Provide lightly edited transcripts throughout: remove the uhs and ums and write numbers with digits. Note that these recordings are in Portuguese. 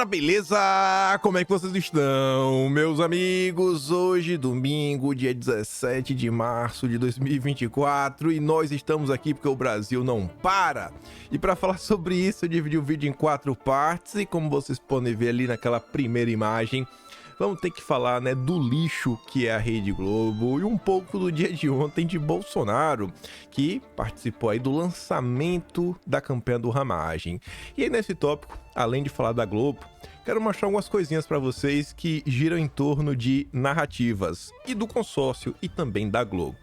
galera, beleza? Como é que vocês estão, meus amigos? Hoje, domingo, dia 17 de março de 2024, e nós estamos aqui porque o Brasil não para. E para falar sobre isso, eu dividi o vídeo em 4 partes, e como vocês podem ver ali naquela primeira imagem, vamos ter que falar, né, do lixo que é a Rede Globo e um pouco do dia de ontem de Bolsonaro, que participou aí do lançamento da campanha do Ramagem. E aí nesse tópico, além de falar da Globo, quero mostrar algumas coisinhas para vocês que giram em torno de narrativas e do consórcio e também da Globo.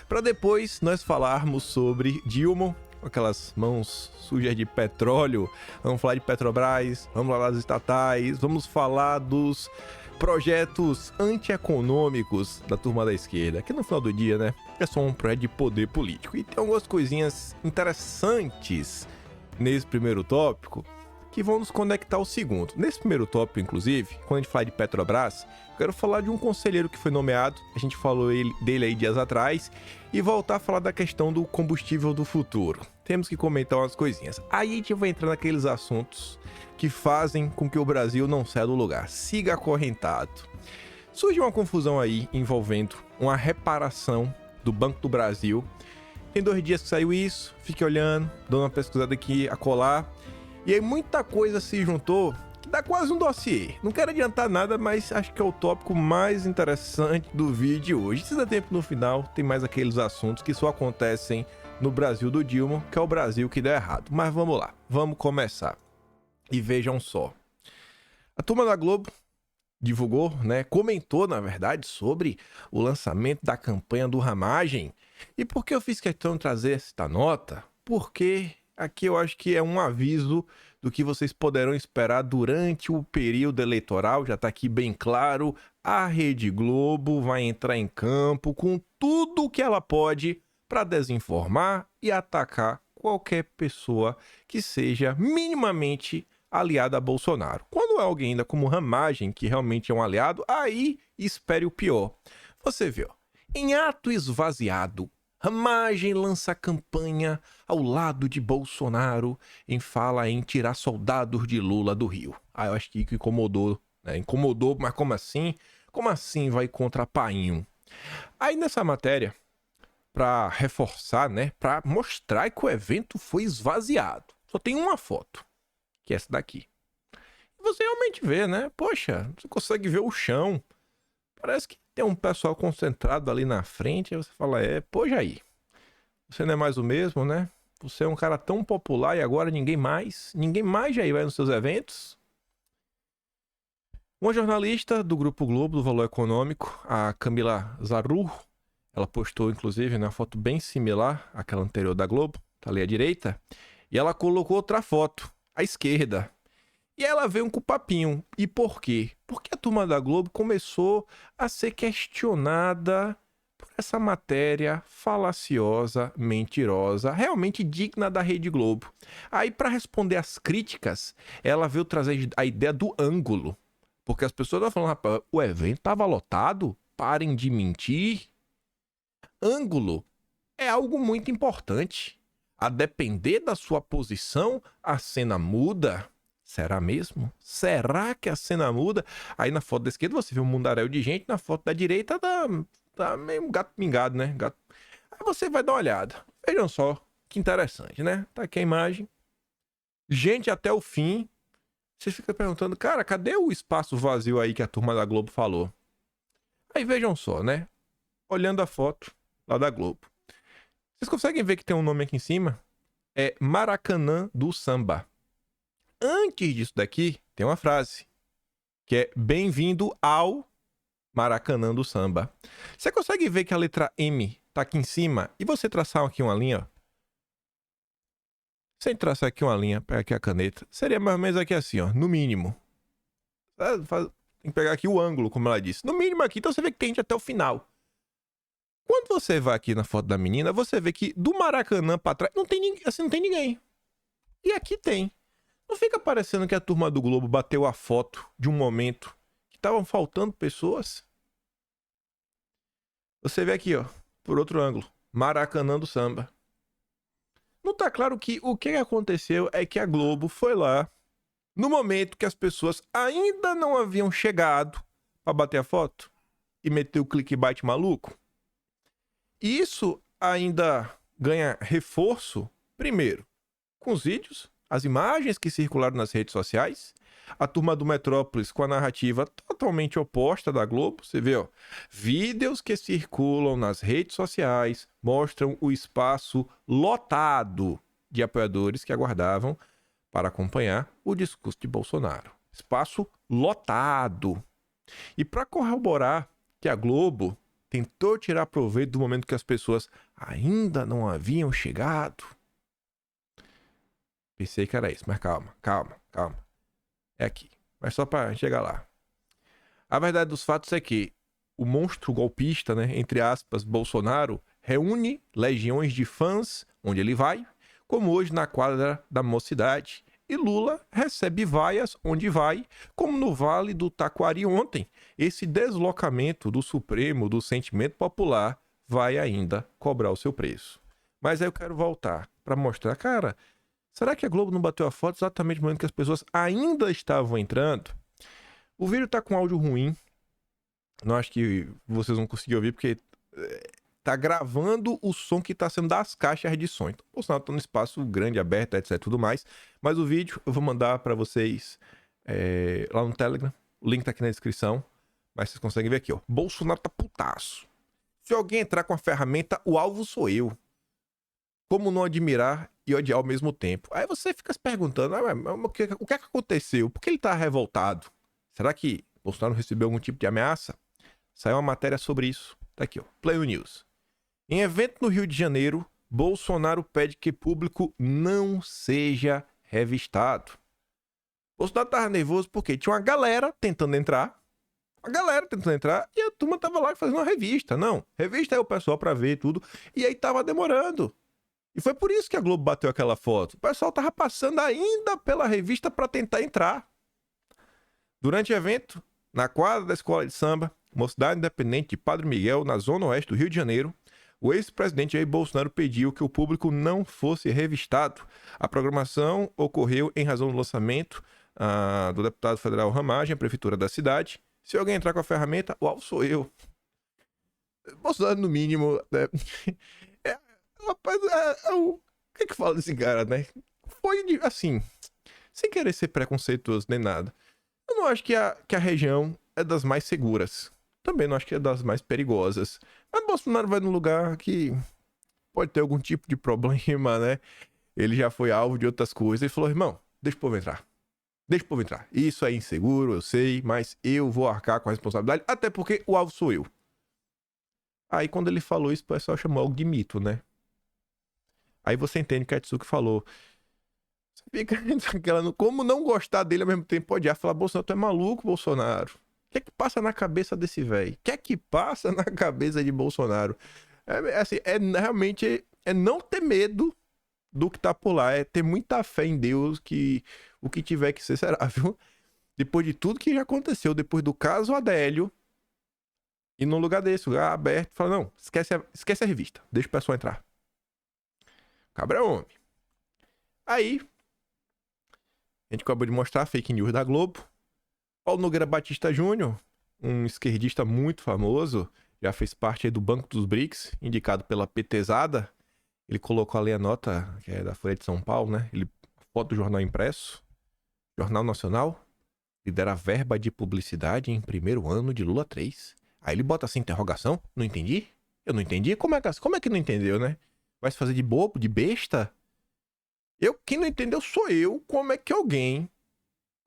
Para depois nós falarmos sobre Dilma, aquelas mãos sujas de petróleo, vamos falar de Petrobras, vamos falar das estatais, vamos falar dos projetos antieconômicos da turma da esquerda, que no final do dia, né, é só um projeto de poder político. E tem algumas coisinhas interessantes nesse primeiro tópico que vão nos conectar ao segundo. Nesse primeiro tópico, inclusive, quando a gente fala de Petrobras, eu quero falar de um conselheiro que foi nomeado, a gente falou dele aí dias atrás, e voltar a falar da questão do combustível do futuro. Temos que comentar umas coisinhas. Aí a gente vai entrar naqueles assuntos que fazem com que o Brasil não saia do lugar, siga acorrentado. Surge uma confusão aí envolvendo uma reparação do Banco do Brasil. Tem 2 dias que saiu isso, fique olhando, dando uma pesquisada aqui, acolá. E aí muita coisa se juntou, que dá quase um dossiê. Não quero adiantar nada, mas acho que é o tópico mais interessante do vídeo de hoje. Se dá tempo no final, tem mais aqueles assuntos que só acontecem no Brasil do Dilma, que é o Brasil que deu errado. Mas vamos lá, vamos começar. E vejam só, a turma da Globo divulgou, né, comentou na verdade sobre o lançamento da campanha do Ramagem. E por que eu fiz questão de trazer esta nota? Porque aqui eu acho que é um aviso do que vocês poderão esperar durante o período eleitoral. Já está aqui bem claro, a Rede Globo vai entrar em campo com tudo o que ela pode para desinformar e atacar qualquer pessoa que seja minimamente aliada a Bolsonaro. Quando é alguém ainda como Ramagem, que realmente é um aliado, aí espere o pior. Você vê, ó, em ato esvaziado, Ramagem lança campanha ao lado de Bolsonaro em fala em tirar soldados de Lula do Rio. Ah, eu acho que incomodou, né? Incomodou, mas como assim? Como assim vai contra Painho? Aí nessa matéria, para reforçar, né, para mostrar que o evento foi esvaziado, só tem uma foto, que é essa daqui. E você realmente vê, né? Poxa, você consegue ver o chão. Parece que tem um pessoal concentrado ali na frente. Aí você fala, pô, Jair, você não é mais o mesmo, né? Você é um cara tão popular e agora ninguém mais, Jair, vai nos seus eventos. Uma jornalista do Grupo Globo, do Valor Econômico, a Camila Zarur, ela postou, inclusive, uma foto bem similar àquela anterior da Globo, tá ali à direita, e ela colocou outra foto à esquerda. E ela veio com o papinho. E por quê? Porque a turma da Globo começou a ser questionada por essa matéria falaciosa, mentirosa, realmente digna da Rede Globo. Aí, para responder às críticas, ela veio trazer a ideia do ângulo. Porque as pessoas estavam falando, rapaz, o evento estava lotado? Parem de mentir. Ângulo é algo muito importante. A depender da sua posição, a cena muda. Será mesmo? Será que a cena muda? Aí na foto da esquerda você vê um mundaréu de gente, na foto da direita tá meio gato pingado, né? Aí você vai dar uma olhada. Vejam só, que interessante, né? Tá aqui a imagem. Gente até o fim. Você fica perguntando, cara, cadê o espaço vazio aí que a turma da Globo falou? Aí vejam só, né? Olhando a foto lá da Globo. Vocês conseguem ver que tem um nome aqui em cima? É Maracanã do Samba. Antes disso daqui, tem uma frase, que é bem-vindo ao Maracanã do Samba. Você consegue ver que a letra M tá aqui em cima? E você traçar aqui uma linha, ó. Sem traçar aqui uma linha, pega aqui a caneta, seria mais ou menos aqui assim, ó, no mínimo. Tem que pegar aqui o ângulo, como ela disse. No mínimo aqui, então você vê que tem gente até o final. Quando você vai aqui na foto da menina, você vê que do Maracanã pra trás, não tem ninguém, assim, não tem ninguém. E aqui tem. Não fica parecendo que a turma do Globo bateu a foto de um momento que estavam faltando pessoas? Você vê aqui, ó, por outro ângulo, Maracanã do Samba. Não tá claro que o que aconteceu é que a Globo foi lá no momento que as pessoas ainda não haviam chegado para bater a foto e meter o clickbait maluco. E isso ainda ganha reforço, primeiro, com os vídeos, as imagens que circularam nas redes sociais, a turma do Metrópolis com a narrativa totalmente oposta da Globo. Você vê, ó, vídeos que circulam nas redes sociais mostram o espaço lotado de apoiadores que aguardavam para acompanhar o discurso de Bolsonaro. Espaço lotado. E para corroborar que a Globo tentou tirar proveito do momento que as pessoas ainda não haviam chegado. Pensei que era isso, mas calma. É aqui, mas só para chegar lá. A verdade dos fatos é que o monstro golpista, né, entre aspas, Bolsonaro, reúne legiões de fãs onde ele vai, como hoje na quadra da Mocidade. E Lula recebe vaias onde vai, como no Vale do Taquari ontem. Esse deslocamento do Supremo, do sentimento popular, vai ainda cobrar o seu preço. Mas aí eu quero voltar para mostrar, cara, será que a Globo não bateu a foto exatamente no momento que as pessoas ainda estavam entrando? O vídeo tá com áudio ruim. Não acho que vocês vão conseguir ouvir, porque tá gravando o som que tá sendo das caixas de som. Então, o Bolsonaro tá num espaço grande, aberto, etc, tudo mais. Mas o vídeo eu vou mandar para vocês lá no Telegram. O link tá aqui na descrição. Mas vocês conseguem ver aqui, ó. Bolsonaro tá putaço. Se alguém entrar com a ferramenta, o alvo sou eu. Como não admirar e odiar ao mesmo tempo? Aí você fica se perguntando, o que é que aconteceu? Por que ele tá revoltado? Será que Bolsonaro recebeu algum tipo de ameaça? Saiu uma matéria sobre isso. Tá aqui, ó. Play News. Em evento no Rio de Janeiro, Bolsonaro pede que público não seja revistado. Bolsonaro tava nervoso porque tinha uma galera tentando entrar. E a turma tava lá fazendo uma revista. Não, revista é o pessoal pra ver tudo. E aí tava demorando. E foi por isso que a Globo bateu aquela foto. O pessoal tava passando ainda pela revista pra tentar entrar. Durante o evento, na quadra da escola de samba, Mocidade Independente de Padre Miguel, na zona oeste do Rio de Janeiro, o ex-presidente Jair Bolsonaro pediu que o público não fosse revistado. A programação ocorreu em razão do lançamento do deputado federal Ramagem, a prefeitura da cidade. Se alguém entrar com a ferramenta, o alvo sou eu. Bolsonaro, no mínimo, né? Rapaz, o que é que fala desse cara, né? Foi, assim, sem querer ser preconceituoso nem nada. Eu não acho que a região é das mais seguras. Também não acho que é das mais perigosas. Mas Bolsonaro vai num lugar que pode ter algum tipo de problema, né? Ele já foi alvo de outras coisas. Ele falou, irmão, deixa o povo entrar. Isso é inseguro, eu sei, mas eu vou arcar com a responsabilidade, até porque o alvo sou eu. Aí quando ele falou isso, o pessoal chamou algo de mito, né? Aí você entende o que a Tsuki falou. Você fica como não gostar dele ao mesmo tempo, pode falar, Bolsonaro, tu é maluco, Bolsonaro. O que é que passa na cabeça desse velho? O que é que passa na cabeça de Bolsonaro? Assim, realmente não ter medo do que tá por lá, é ter muita fé em Deus que o que tiver que ser será, viu? Depois de tudo que já aconteceu, depois do caso Adélio, e num lugar desse, lugar aberto, fala, não, esquece a revista, deixa o pessoal entrar. Cabra é homem. Aí, a gente acabou de mostrar a fake news da Globo. Paulo Nogueira Batista Júnior, um esquerdista muito famoso, já fez parte aí do Banco dos BRICS, indicado pela PTzada. Ele colocou ali a nota, que é da Folha de São Paulo, né? Foto do jornal impresso. Jornal Nacional lidera verba de publicidade em primeiro ano de Lula 3. Aí ele bota essa interrogação. Não entendi? Eu não entendi? Como é que não entendeu, né? Vai se fazer de bobo, de besta? Quem não entendeu sou eu. Como é que alguém,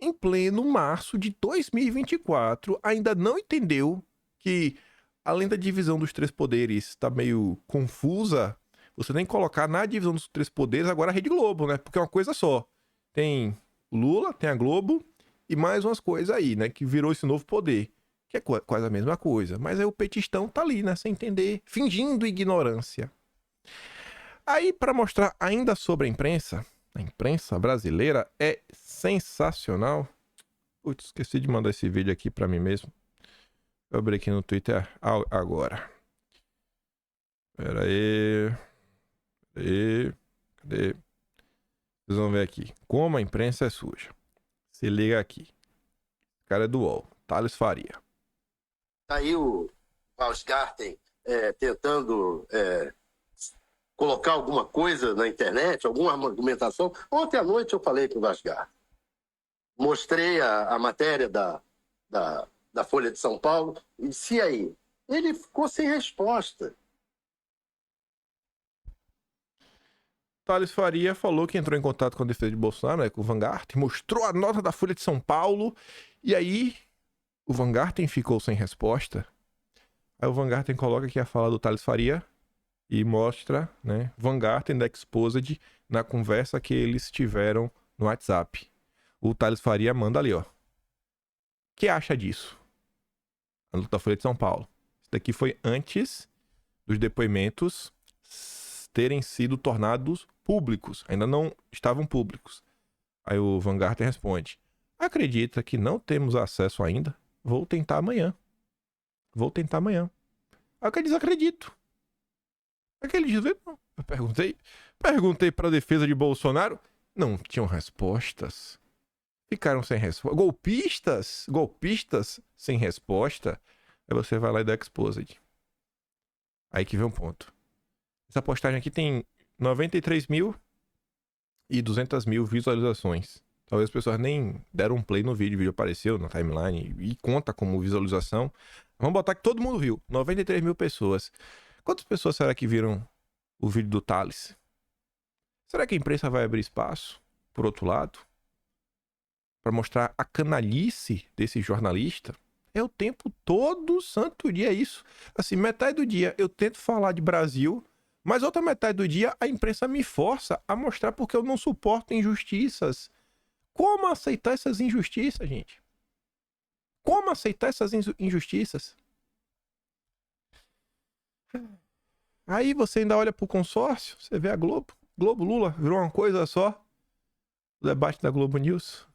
em pleno março de 2024, ainda não entendeu que, além da divisão dos três poderes tá meio confusa, você tem que colocar na divisão dos três poderes agora a Rede Globo, né? Porque é uma coisa só. Tem o Lula, tem a Globo e mais umas coisas aí, né? Que virou esse novo poder. Que é quase a mesma coisa. Mas aí o petistão tá ali, né? Sem entender, fingindo ignorância. Aí, para mostrar ainda sobre a imprensa brasileira é sensacional. Putz, esqueci de mandar esse vídeo aqui para mim mesmo. Eu abri aqui no Twitter agora. Pera aí. Cadê? Vocês vão ver aqui. Como a imprensa é suja. Se liga aqui. O cara é do UOL. Thales Faria. Aí o Baumgarten tentando colocar alguma coisa na internet, alguma argumentação. Ontem à noite eu falei para o Baumgarten. Mostrei a matéria da Folha de São Paulo e disse aí. Ele ficou sem resposta. Thales Faria falou que entrou em contato com a defesa de Bolsonaro, né, com o Van Garten, mostrou a nota da Folha de São Paulo, e aí o Van Garten ficou sem resposta. Aí o Van Garten coloca aqui a fala do Thales Faria e mostra, né, Van Garten da Exposed na conversa que eles tiveram no WhatsApp. O Thales Faria manda ali, ó. O que acha disso? A nota da Folha de São Paulo. Isso daqui foi antes dos depoimentos terem sido tornados públicos. Ainda não estavam públicos. Aí o Van Garten responde: acredita que não temos acesso ainda? Vou tentar amanhã. Aí o que diz: acredito. Aí que ele diz: não. Eu perguntei para a defesa de Bolsonaro, não tinham respostas. Ficaram sem resposta. Golpistas sem resposta. Aí você vai lá e dá Exposed. Aí que vem um ponto. Essa postagem aqui tem 93.200.000 visualizações. Talvez as pessoas nem deram um play no vídeo. O vídeo apareceu na timeline e conta como visualização. Vamos botar que todo mundo viu. 93 mil pessoas. Quantas pessoas será que viram o vídeo do Thales? Será que a imprensa vai abrir espaço, por outro lado, para mostrar a canalice desse jornalista? É o tempo todo, santo dia isso. Assim, metade do dia eu tento falar de Brasil, mas outra metade do dia a imprensa me força a mostrar porque eu não suporto injustiças. Como aceitar essas injustiças, gente? Como aceitar essas injustiças? Aí você ainda olha pro consórcio, você vê a Globo. Globo, Lula, virou uma coisa só. O debate da Globo News.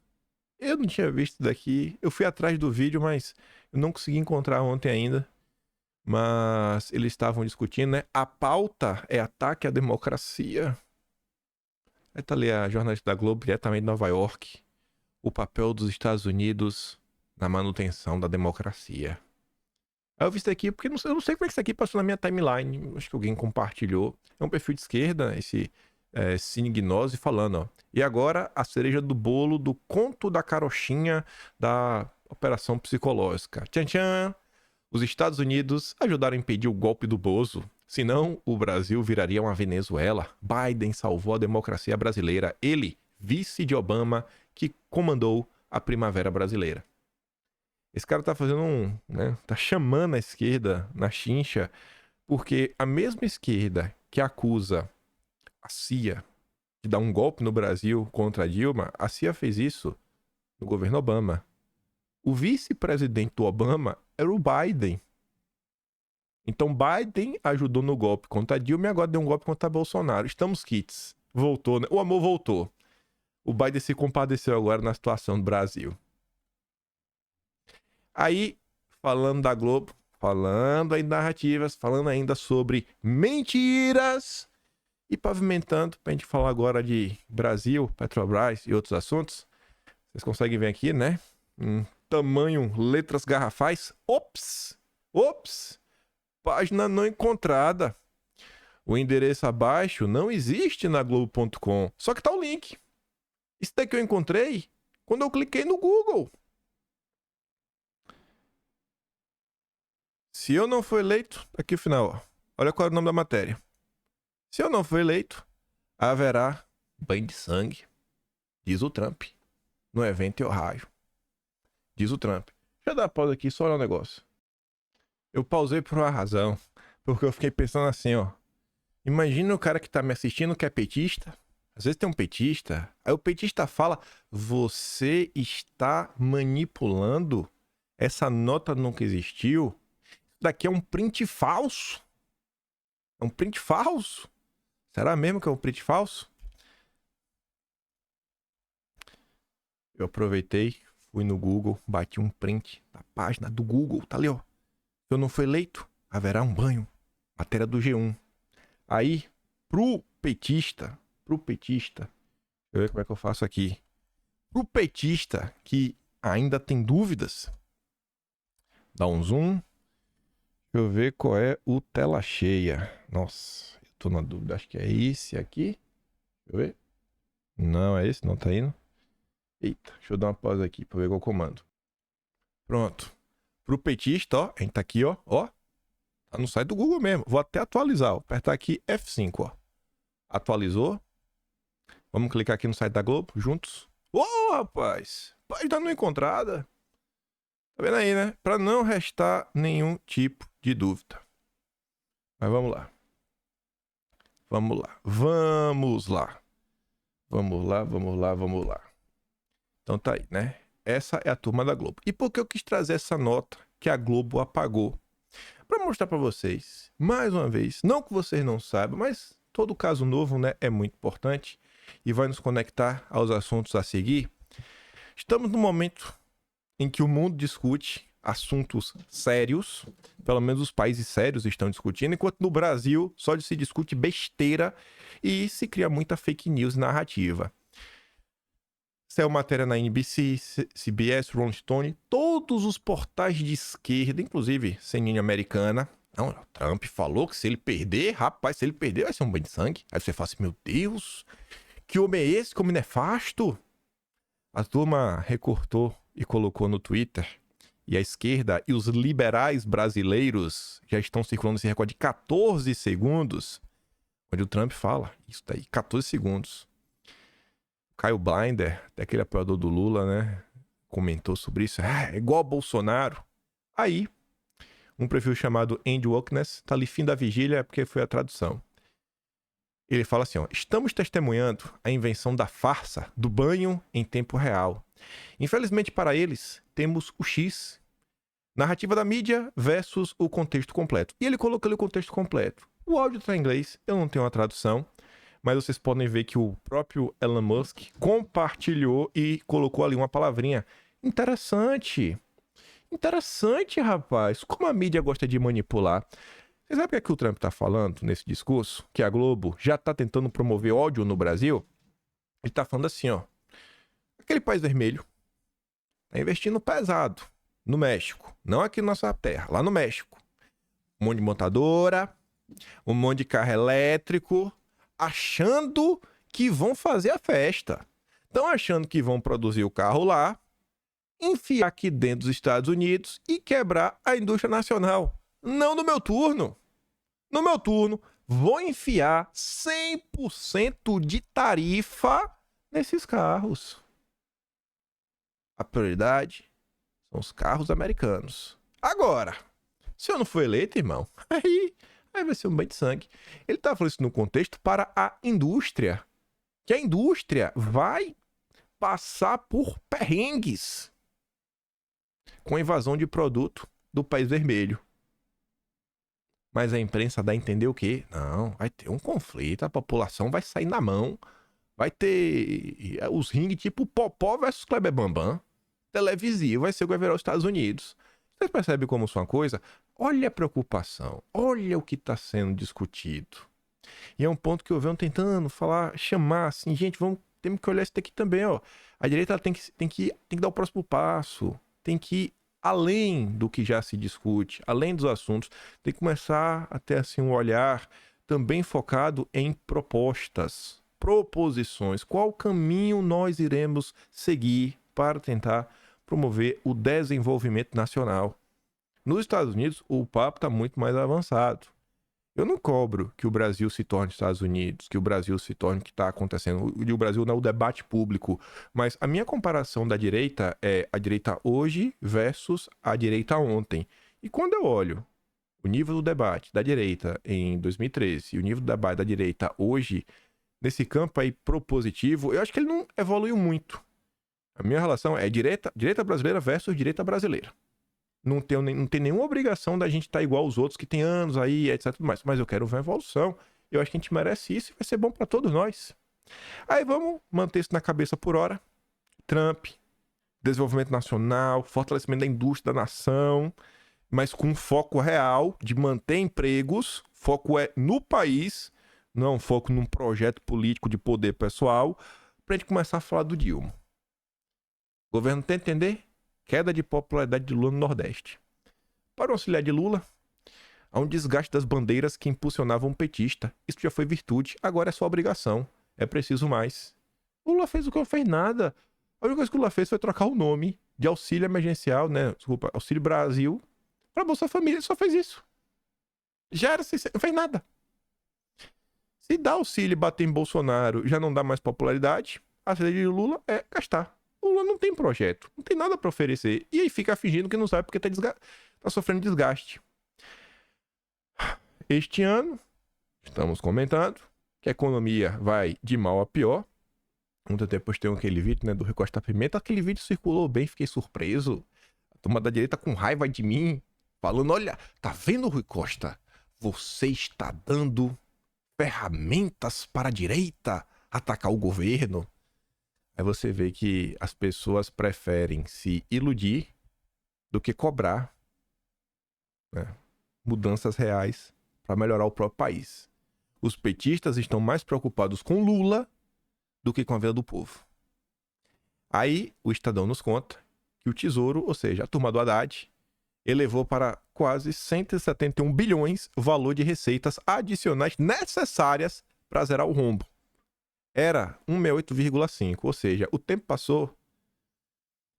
Eu não tinha visto daqui. Eu fui atrás do vídeo, mas eu não consegui encontrar ontem ainda. Mas eles estavam discutindo, né? A pauta é ataque à democracia. Aí tá ali a jornalista da Globo, diretamente de Nova York. O papel dos Estados Unidos na manutenção da democracia. Aí eu vi isso aqui porque eu não sei como é que isso aqui passou na minha timeline. Acho que alguém compartilhou. É um perfil de esquerda, esse Cine Gnose, falando, ó. E agora a cereja do bolo do conto da carochinha da operação psicológica. Tchan tchan! Os Estados Unidos ajudaram a impedir o golpe do Bozo. Senão, o Brasil viraria uma Venezuela. Biden salvou a democracia brasileira. Ele, vice de Obama, que comandou a primavera brasileira. Esse cara tá fazendo tá chamando a esquerda na chincha, porque a mesma esquerda que acusa a CIA de dar um golpe no Brasil contra a Dilma, a CIA fez isso no governo Obama. O vice-presidente do Obama era o Biden. Então Biden ajudou no golpe contra a Dilma e agora deu um golpe contra Bolsonaro. Estamos quites. Voltou, né? O amor voltou. O Biden se compadeceu agora na situação do Brasil. Aí, falando da Globo, falando em narrativas, falando ainda sobre mentiras e pavimentando, pra gente falar agora de Brasil, Petrobras e outros assuntos. Vocês conseguem ver aqui, né? Tamanho, letras garrafais. Ops! Página não encontrada. O endereço abaixo não existe na Globo.com. Só que tá o link. Isso daqui eu encontrei quando eu cliquei no Google. Se eu não for eleito, aqui o final, ó. Olha qual é o nome da matéria. Se eu não for eleito, haverá banho de sangue, diz o Trump, no evento em Ohio. Diz o Trump. Deixa eu dar pausa aqui, só olhar um negócio. Eu pausei por uma razão, porque eu fiquei pensando assim, ó. Imagina o cara que tá me assistindo que é petista. Às vezes tem um petista, aí o petista fala: você está manipulando, essa nota nunca existiu. Daqui é um print falso. É um print falso? Será mesmo que é um print falso? Eu aproveitei, fui no Google, bati um print da página do Google, tá ali, ó. Se eu não for eleito, haverá um banho. Matéria do G1. Aí, pro petista, deixa eu ver como é que eu faço aqui. Pro petista que ainda tem dúvidas, dá um zoom. Deixa eu ver qual é o tela cheia. Nossa, eu tô na dúvida. Acho que é esse aqui. Deixa eu ver. Não, é esse, não tá indo. Eita, deixa eu dar uma pausa aqui pra ver qual comando. Pronto. Pro petista, ó, a gente tá aqui, ó. Tá no site do Google mesmo. Vou até atualizar, ó. Apertar aqui F5, ó. Atualizou. Vamos clicar aqui no site da Globo, juntos. Ô, rapaz! Página não encontrada. Tá vendo aí, né? Pra não restar nenhum tipo de dúvida. Mas vamos lá. Vamos lá. Vamos lá. Vamos lá, vamos lá, vamos lá. Então tá aí, né? Essa é a turma da Globo. E por que eu quis trazer essa nota que a Globo apagou? Para mostrar para vocês, mais uma vez, não que vocês não saibam, mas todo caso novo, né, é muito importante e vai nos conectar aos assuntos a seguir. Estamos no momento em que o mundo discute assuntos sérios, pelo menos os países sérios estão discutindo, enquanto no Brasil só se discute besteira e se cria muita fake news narrativa. Saiu matéria na NBC, CBS, Rolling Stone, todos os portais de esquerda, inclusive CNN americana. Não, o Trump falou que se ele perder, rapaz, se ele perder vai ser um banho de sangue. Aí você fala assim, meu Deus, que homem é esse, que homem nefasto? A turma recortou e colocou no Twitter. E a esquerda e os liberais brasileiros já estão circulando esse recorde de 14 segundos, onde o Trump fala isso daí, 14 segundos. Caio Blinder, até aquele apoiador do Lula, né, comentou sobre isso. É igual ao Bolsonaro. Aí, um perfil chamado Andy Wokeness, tá ali fim da vigília, porque foi a tradução. Ele fala assim, ó, estamos testemunhando a invenção da farsa do banho em tempo real. Infelizmente para eles, temos o X, narrativa da mídia versus o contexto completo. E ele colocou ali o contexto completo. O áudio está em inglês, eu não tenho uma tradução, mas vocês podem ver que o próprio Elon Musk compartilhou e colocou ali uma palavrinha. Interessante. Interessante, rapaz. Como a mídia gosta de manipular. Você sabe o que é que o Trump está falando nesse discurso? Que a Globo já está tentando promover ódio no Brasil? Ele está falando assim, ó. Aquele país vermelho está investindo pesado no México. Não aqui na nossa terra, lá no México. Um monte de montadora, um monte de carro elétrico, achando que vão fazer a festa. Estão achando que vão produzir o carro lá, enfiar aqui dentro dos Estados Unidos e quebrar a indústria nacional. Não no meu turno. No meu turno, vou enfiar 100% de tarifa nesses carros. A prioridade são os carros americanos. Agora, se eu não for eleito, irmão, aí vai ser um banho de sangue. Ele tá falando isso no contexto para a indústria. Que a indústria vai passar por perrengues com a invasão de produto do país vermelho. Mas a imprensa dá a entender o quê? Não, vai ter um conflito, a população vai sair na mão. Vai ter os ringues tipo Popó versus Kleber Bambam. Televisivo, vai ser o que vai virar os Estados Unidos. Vocês percebem como isso é uma coisa? Olha a preocupação, olha o que está sendo discutido. E é um ponto que eu venho tentando falar, chamar assim, gente, temos que olhar isso daqui também, ó. A direita ela tem que dar o próximo passo, tem que ir além do que já se discute, além dos assuntos, tem que começar a ter assim um olhar também focado em propostas, proposições. Qual caminho nós iremos seguir para tentar promover o desenvolvimento nacional? Nos Estados Unidos, o papo está muito mais avançado. Eu não cobro que o Brasil se torne Estados Unidos, que o Brasil se torne o que está acontecendo. O Brasil não é o debate público, mas a minha comparação da direita é a direita hoje versus a direita ontem. E quando eu olho o nível do debate da direita em 2013 e o nível do debate da direita hoje, nesse campo aí propositivo, eu acho que ele não evoluiu muito. A minha relação é direita brasileira versus direita brasileira. Não tem nenhuma obrigação da gente estar igual aos outros que tem anos aí, etc. Mas eu quero ver a evolução. Eu acho que a gente merece isso e vai ser bom para todos nós. Aí vamos manter isso na cabeça por hora. Trump, desenvolvimento nacional, fortalecimento da indústria da nação, mas com foco real de manter empregos. Foco é no país, não é um foco num projeto político de poder pessoal, para a gente começar a falar do Dilma. O governo tenta entender queda de popularidade de Lula no Nordeste. Para o auxiliar de Lula, há um desgaste das bandeiras que impulsionavam um petista. Isso já foi virtude, agora é só obrigação. É preciso mais. O Lula fez o que não fez nada. A única coisa que o Lula fez foi trocar o nome de auxílio emergencial, né? Desculpa, Auxílio Brasil, para Bolsa Família. Ele só fez isso. Já era, não fez nada. Se dá auxílio e bater em Bolsonaro já não dá mais popularidade, a estratégia de Lula é gastar. O Lula não tem projeto, não tem nada para oferecer. E aí fica fingindo que não sabe porque tá sofrendo desgaste. Este ano, estamos comentando que a economia vai de mal a pior. Ontem até postei aquele vídeo, né, do Rui Costa Pimenta. Aquele vídeo circulou bem, fiquei surpreso. A turma da direita com raiva de mim, falando, olha, tá vendo, Rui Costa? Você está dando ferramentas para a direita atacar o governo. Aí você vê que as pessoas preferem se iludir do que cobrar, né, mudanças reais para melhorar o próprio país. Os petistas estão mais preocupados com Lula do que com a vida do povo. Aí o Estadão nos conta que o Tesouro, ou seja, a turma do Haddad, elevou para quase 171 bilhões o valor de receitas adicionais necessárias para zerar o rombo. Era 168,5, ou seja, o tempo passou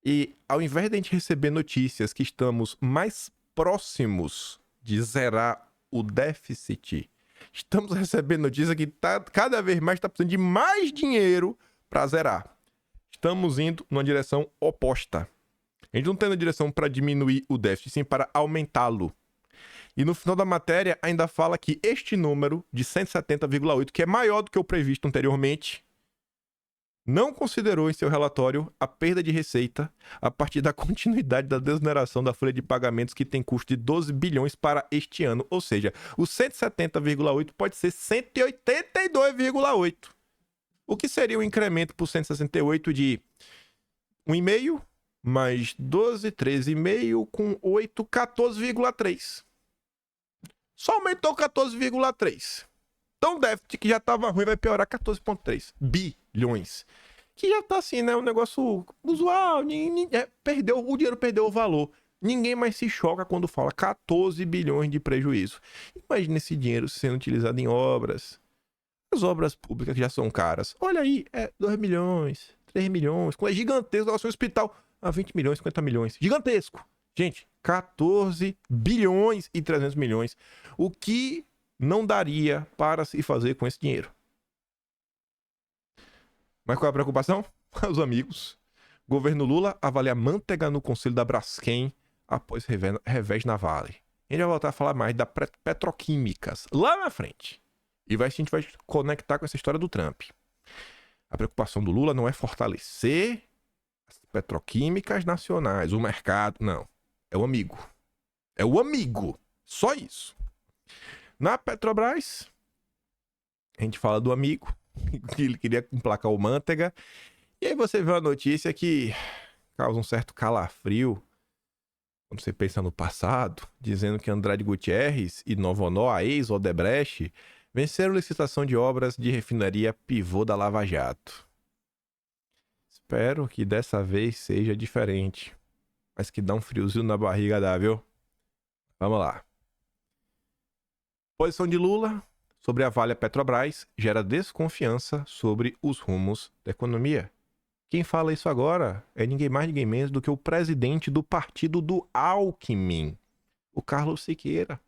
e ao invés de a gente receber notícias que estamos mais próximos de zerar o déficit, estamos recebendo notícia que cada vez mais está precisando de mais dinheiro para zerar. Estamos indo numa direção oposta. A gente não está na direção para diminuir o déficit, sim para aumentá-lo. E no final da matéria ainda fala que este número de 170,8, que é maior do que o previsto anteriormente, não considerou em seu relatório a perda de receita a partir da continuidade da desoneração da folha de pagamentos que tem custo de 12 bilhões para este ano. Ou seja, o 170,8 pode ser 182,8. O que seria um incremento por 168 de 1,5 mais 12, 13,5 com 8, 14,3. Só aumentou 14,3. Então o déficit que já estava ruim vai piorar 14,3 bilhões. Que já tá assim, né? Um negócio usual. O dinheiro perdeu o valor. Ninguém mais se choca quando fala 14 bilhões de prejuízo. Imagina esse dinheiro sendo utilizado em obras. As obras públicas que já são caras. Olha aí, 2 milhões, 3 milhões. É gigantesco. Um hospital a 20 milhões, 50 milhões. Gigantesco. Gente, 14 bilhões e 300 milhões. O que não daria para se fazer com esse dinheiro? Mas qual é a preocupação? Os amigos. Governo Lula avalia manteiga no conselho da Braskem após revés na Vale. A gente vai voltar a falar mais da petroquímicas lá na frente. E a gente vai conectar com essa história do Trump. A preocupação do Lula não é fortalecer as petroquímicas nacionais, o mercado, não. É o amigo. É o amigo. Só isso. Na Petrobras, a gente fala do amigo, que ele queria emplacar o manteiga. E aí você vê uma notícia que causa um certo calafrio, quando você pensa no passado, dizendo que Andrade Gutierrez e Novonó, a ex-Odebrecht, venceram licitação de obras de refinaria pivô da Lava Jato. Espero que dessa vez seja diferente. Mas que dá um friozinho na barriga, dá, viu? Vamos lá. Posição de Lula sobre a Vale Petrobras gera desconfiança sobre os rumos da economia. Quem fala isso agora é ninguém mais, ninguém menos do que o presidente do partido do Alckmin, o Carlos Siqueira.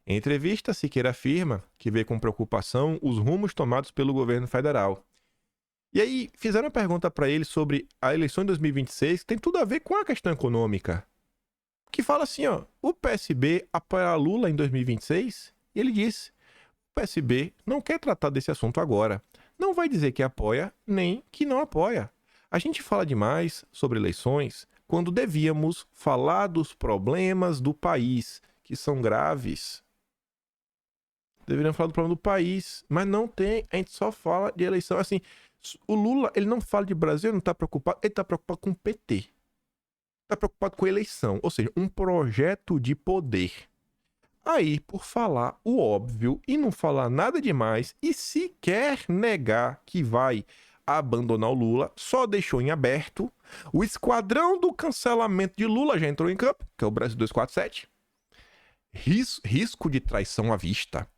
Em entrevista, Siqueira afirma que vê com preocupação os rumos tomados pelo governo federal. E aí, fizeram uma pergunta para ele sobre a eleição de 2026, que tem tudo a ver com a questão econômica. Que fala assim, ó, o PSB apoiará Lula em 2026? E ele disse, o PSB não quer tratar desse assunto agora. Não vai dizer que apoia, nem que não apoia. A gente fala demais sobre eleições quando devíamos falar dos problemas do país, que são graves. Deveriam falar do problema do país, mas não tem, a gente só fala de eleição. Assim, o Lula, ele não fala de Brasil, ele não está preocupado, ele está preocupado com o PT. Está preocupado com a eleição, ou seja, um projeto de poder. Aí, por falar o óbvio e não falar nada demais e sequer negar que vai abandonar o Lula, só deixou em aberto. O esquadrão do cancelamento de Lula já entrou em campo, que é o Brasil 247. Risco de traição à vista.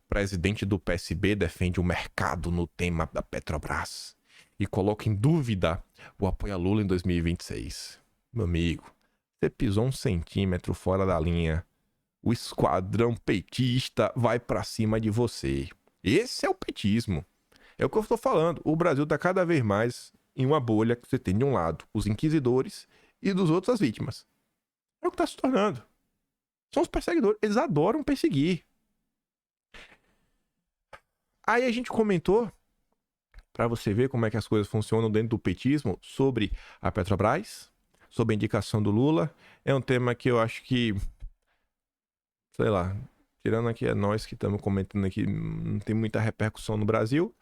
Presidente do PSB defende o mercado no tema da Petrobras e coloca em dúvida o apoio a Lula em 2026. Meu amigo, você pisou 1 centímetro fora da linha, o esquadrão petista vai pra cima de você. Esse é o petismo. É o que eu estou falando. O Brasil tá cada vez mais em uma bolha que você tem de um lado os inquisidores e dos outros as vítimas. É o que tá se tornando. São os perseguidores. Eles adoram perseguir. Aí a gente comentou, para você ver como é que as coisas funcionam dentro do petismo, sobre a Petrobras, sobre a indicação do Lula. É um tema que eu acho que, sei lá, tirando aqui é nós que estamos comentando aqui, não tem muita repercussão no Brasil.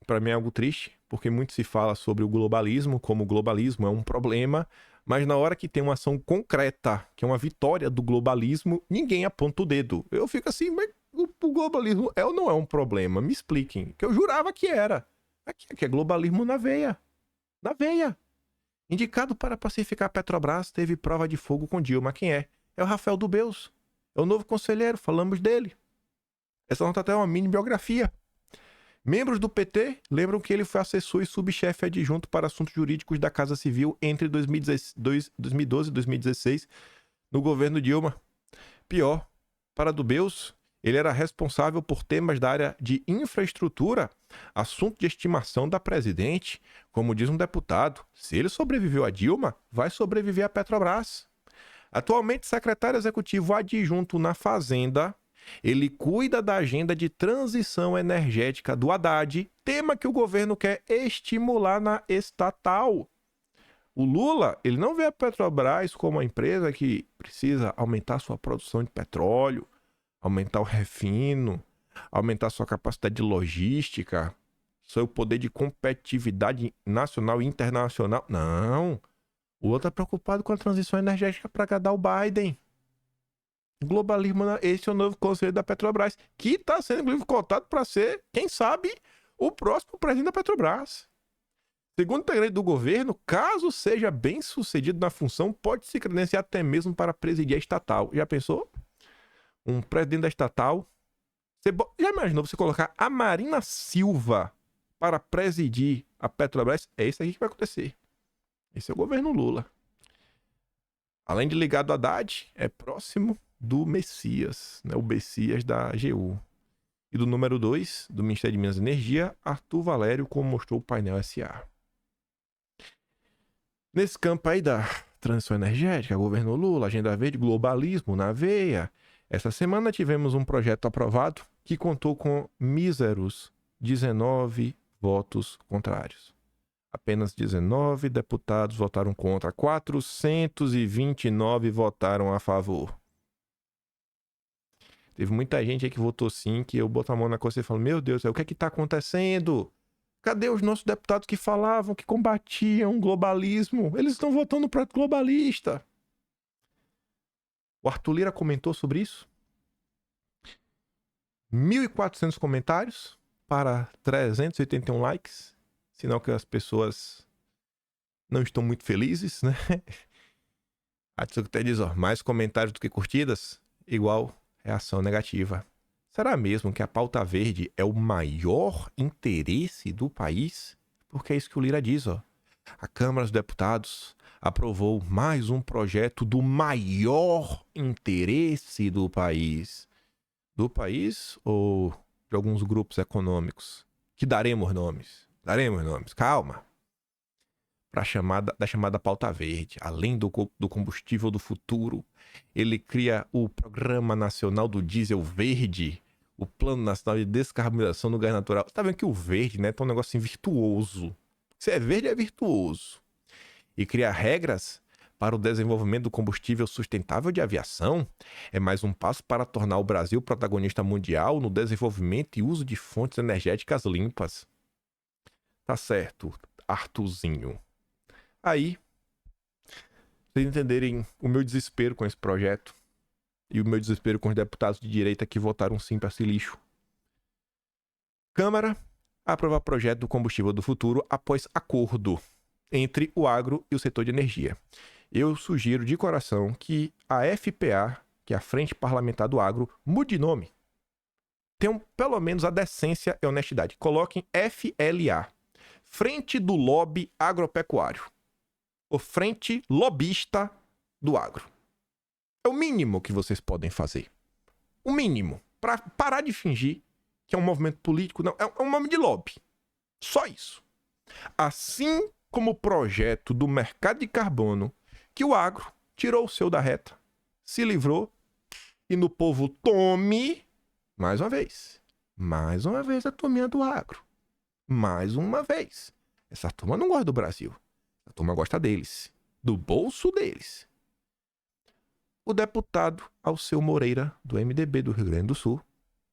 Para mim é algo triste, porque muito se fala sobre o globalismo, como o globalismo é um problema, mas na hora que tem uma ação concreta, que é uma vitória do globalismo, ninguém aponta o dedo. Eu fico assim, mas o globalismo é ou não é um problema? Me expliquem, que eu jurava que era. Aqui é globalismo na veia. Na veia. Indicado para pacificar a Petrobras, teve prova de fogo com Dilma. Quem é? É o Rafael Dubeux. É o novo conselheiro, falamos dele. Essa nota até é uma mini biografia. Membros do PT lembram que ele foi assessor e subchefe adjunto para assuntos jurídicos da Casa Civil entre 2012 e 2016 no governo Dilma. Pior, para Dubeux, ele era responsável por temas da área de infraestrutura, assunto de estimação da presidente. Como diz um deputado, se ele sobreviveu a Dilma, vai sobreviver a Petrobras. Atualmente secretário executivo adjunto na Fazenda, ele cuida da agenda de transição energética do Haddad, tema que o governo quer estimular na estatal. O Lula, ele não vê a Petrobras como uma empresa que precisa aumentar sua produção de petróleo, aumentar o refino, aumentar sua capacidade de logística, seu poder de competitividade nacional e internacional. Não. O Lula está preocupado com a transição energética para agradar o Biden. Globalismo, esse é o novo conselheiro da Petrobras, que está sendo inclusive cotado para ser, quem sabe, o próximo presidente da Petrobras. Segundo o integrante do governo, caso seja bem sucedido na função, pode se credenciar até mesmo para presidir a estatal. Já pensou? Um presidente da estatal. Já imaginou você colocar a Marina Silva para presidir a Petrobras? É isso aqui que vai acontecer. Esse é o governo Lula. Além de ligado a Haddad, é próximo do Messias, né? O Messias da AGU. E do número 2, do Ministério de Minas e Energia, Arthur Valério, como mostrou o painel SA. Nesse campo aí da transição energética, governo Lula, agenda verde, globalismo na veia, essa semana tivemos um projeto aprovado que contou com míseros 19 votos contrários. Apenas 19 deputados votaram contra, 429 votaram a favor. Teve muita gente aí que votou sim, que eu boto a mão na coisa e falo, meu Deus, o que é que tá acontecendo? Cadê os nossos deputados que falavam, que combatiam o globalismo? Eles estão votando para globalista. O Arthur Lira comentou sobre isso. 1.400 comentários para 381 likes. Sinal que as pessoas não estão muito felizes, né? A até diz, mais comentários do que curtidas, igual reação negativa. Será mesmo que a pauta verde é o maior interesse do país? Porque é isso que o Lira diz, ó. A Câmara dos Deputados aprovou mais um projeto do maior interesse do país. Do país ou de alguns grupos econômicos? Que daremos nomes. Daremos nomes. Calma. Da chamada pauta verde. Além do combustível do futuro, ele cria o Programa Nacional do Diesel Verde, o Plano Nacional de Descarbonização do Gás Natural. Você tá vendo que o verde, né, tá um negócio assim virtuoso. Se é verde, é virtuoso. E criar regras para o desenvolvimento do combustível sustentável de aviação é mais um passo para tornar o Brasil protagonista mundial no desenvolvimento e uso de fontes energéticas limpas. Tá certo, Arthurzinho. Aí, vocês entenderem o meu desespero com esse projeto e o meu desespero com os deputados de direita que votaram sim para esse lixo. Câmara a aprovar projeto do combustível do futuro após acordo entre o agro e o setor de energia. Eu sugiro de coração que a FPA, que é a Frente Parlamentar do Agro, mude de nome. Tenham pelo menos a decência e a honestidade. Coloquem FLA, Frente do Lobby Agropecuário. Ou Frente Lobista do Agro. É o mínimo que vocês podem fazer. O mínimo. Para parar de fingir que é um movimento político. Não, é um nome de lobby. Só isso. Assim como o projeto do mercado de carbono, que o agro tirou o seu da reta, se livrou, e no povo tome, mais uma vez a turminha do agro. Mais uma vez. Essa turma não gosta do Brasil. A turma gosta deles. Do bolso deles. O deputado Alceu Moreira, do MDB do Rio Grande do Sul,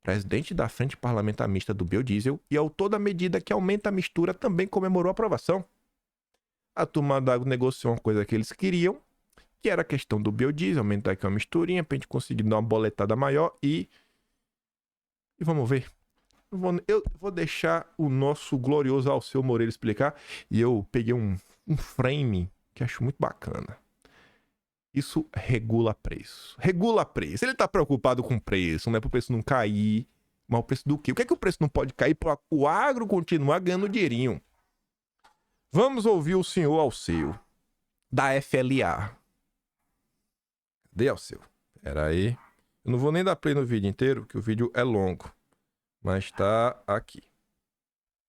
presidente da Frente Parlamentar Mista do Biodiesel e autor da medida que aumenta a mistura, também comemorou a aprovação. A turma do agro negociou uma coisa que eles queriam, que era a questão do biodiesel, aumentar aqui uma misturinha pra gente conseguir dar uma boletada maior e vamos ver. Eu vou deixar o nosso glorioso Alceu Moreira explicar, e eu peguei um frame que acho muito bacana. Isso regula preço. Regula preço. Ele tá preocupado com o preço, não é pro preço não cair, mas o preço do quê? O que é que o preço não pode cair para o agro continuar ganhando dinheirinho? Vamos ouvir o senhor Alceu, da FLA. Cadê, Alceu? Pera aí. Eu não vou nem dar play no vídeo inteiro, que o vídeo é longo. Mas tá aqui.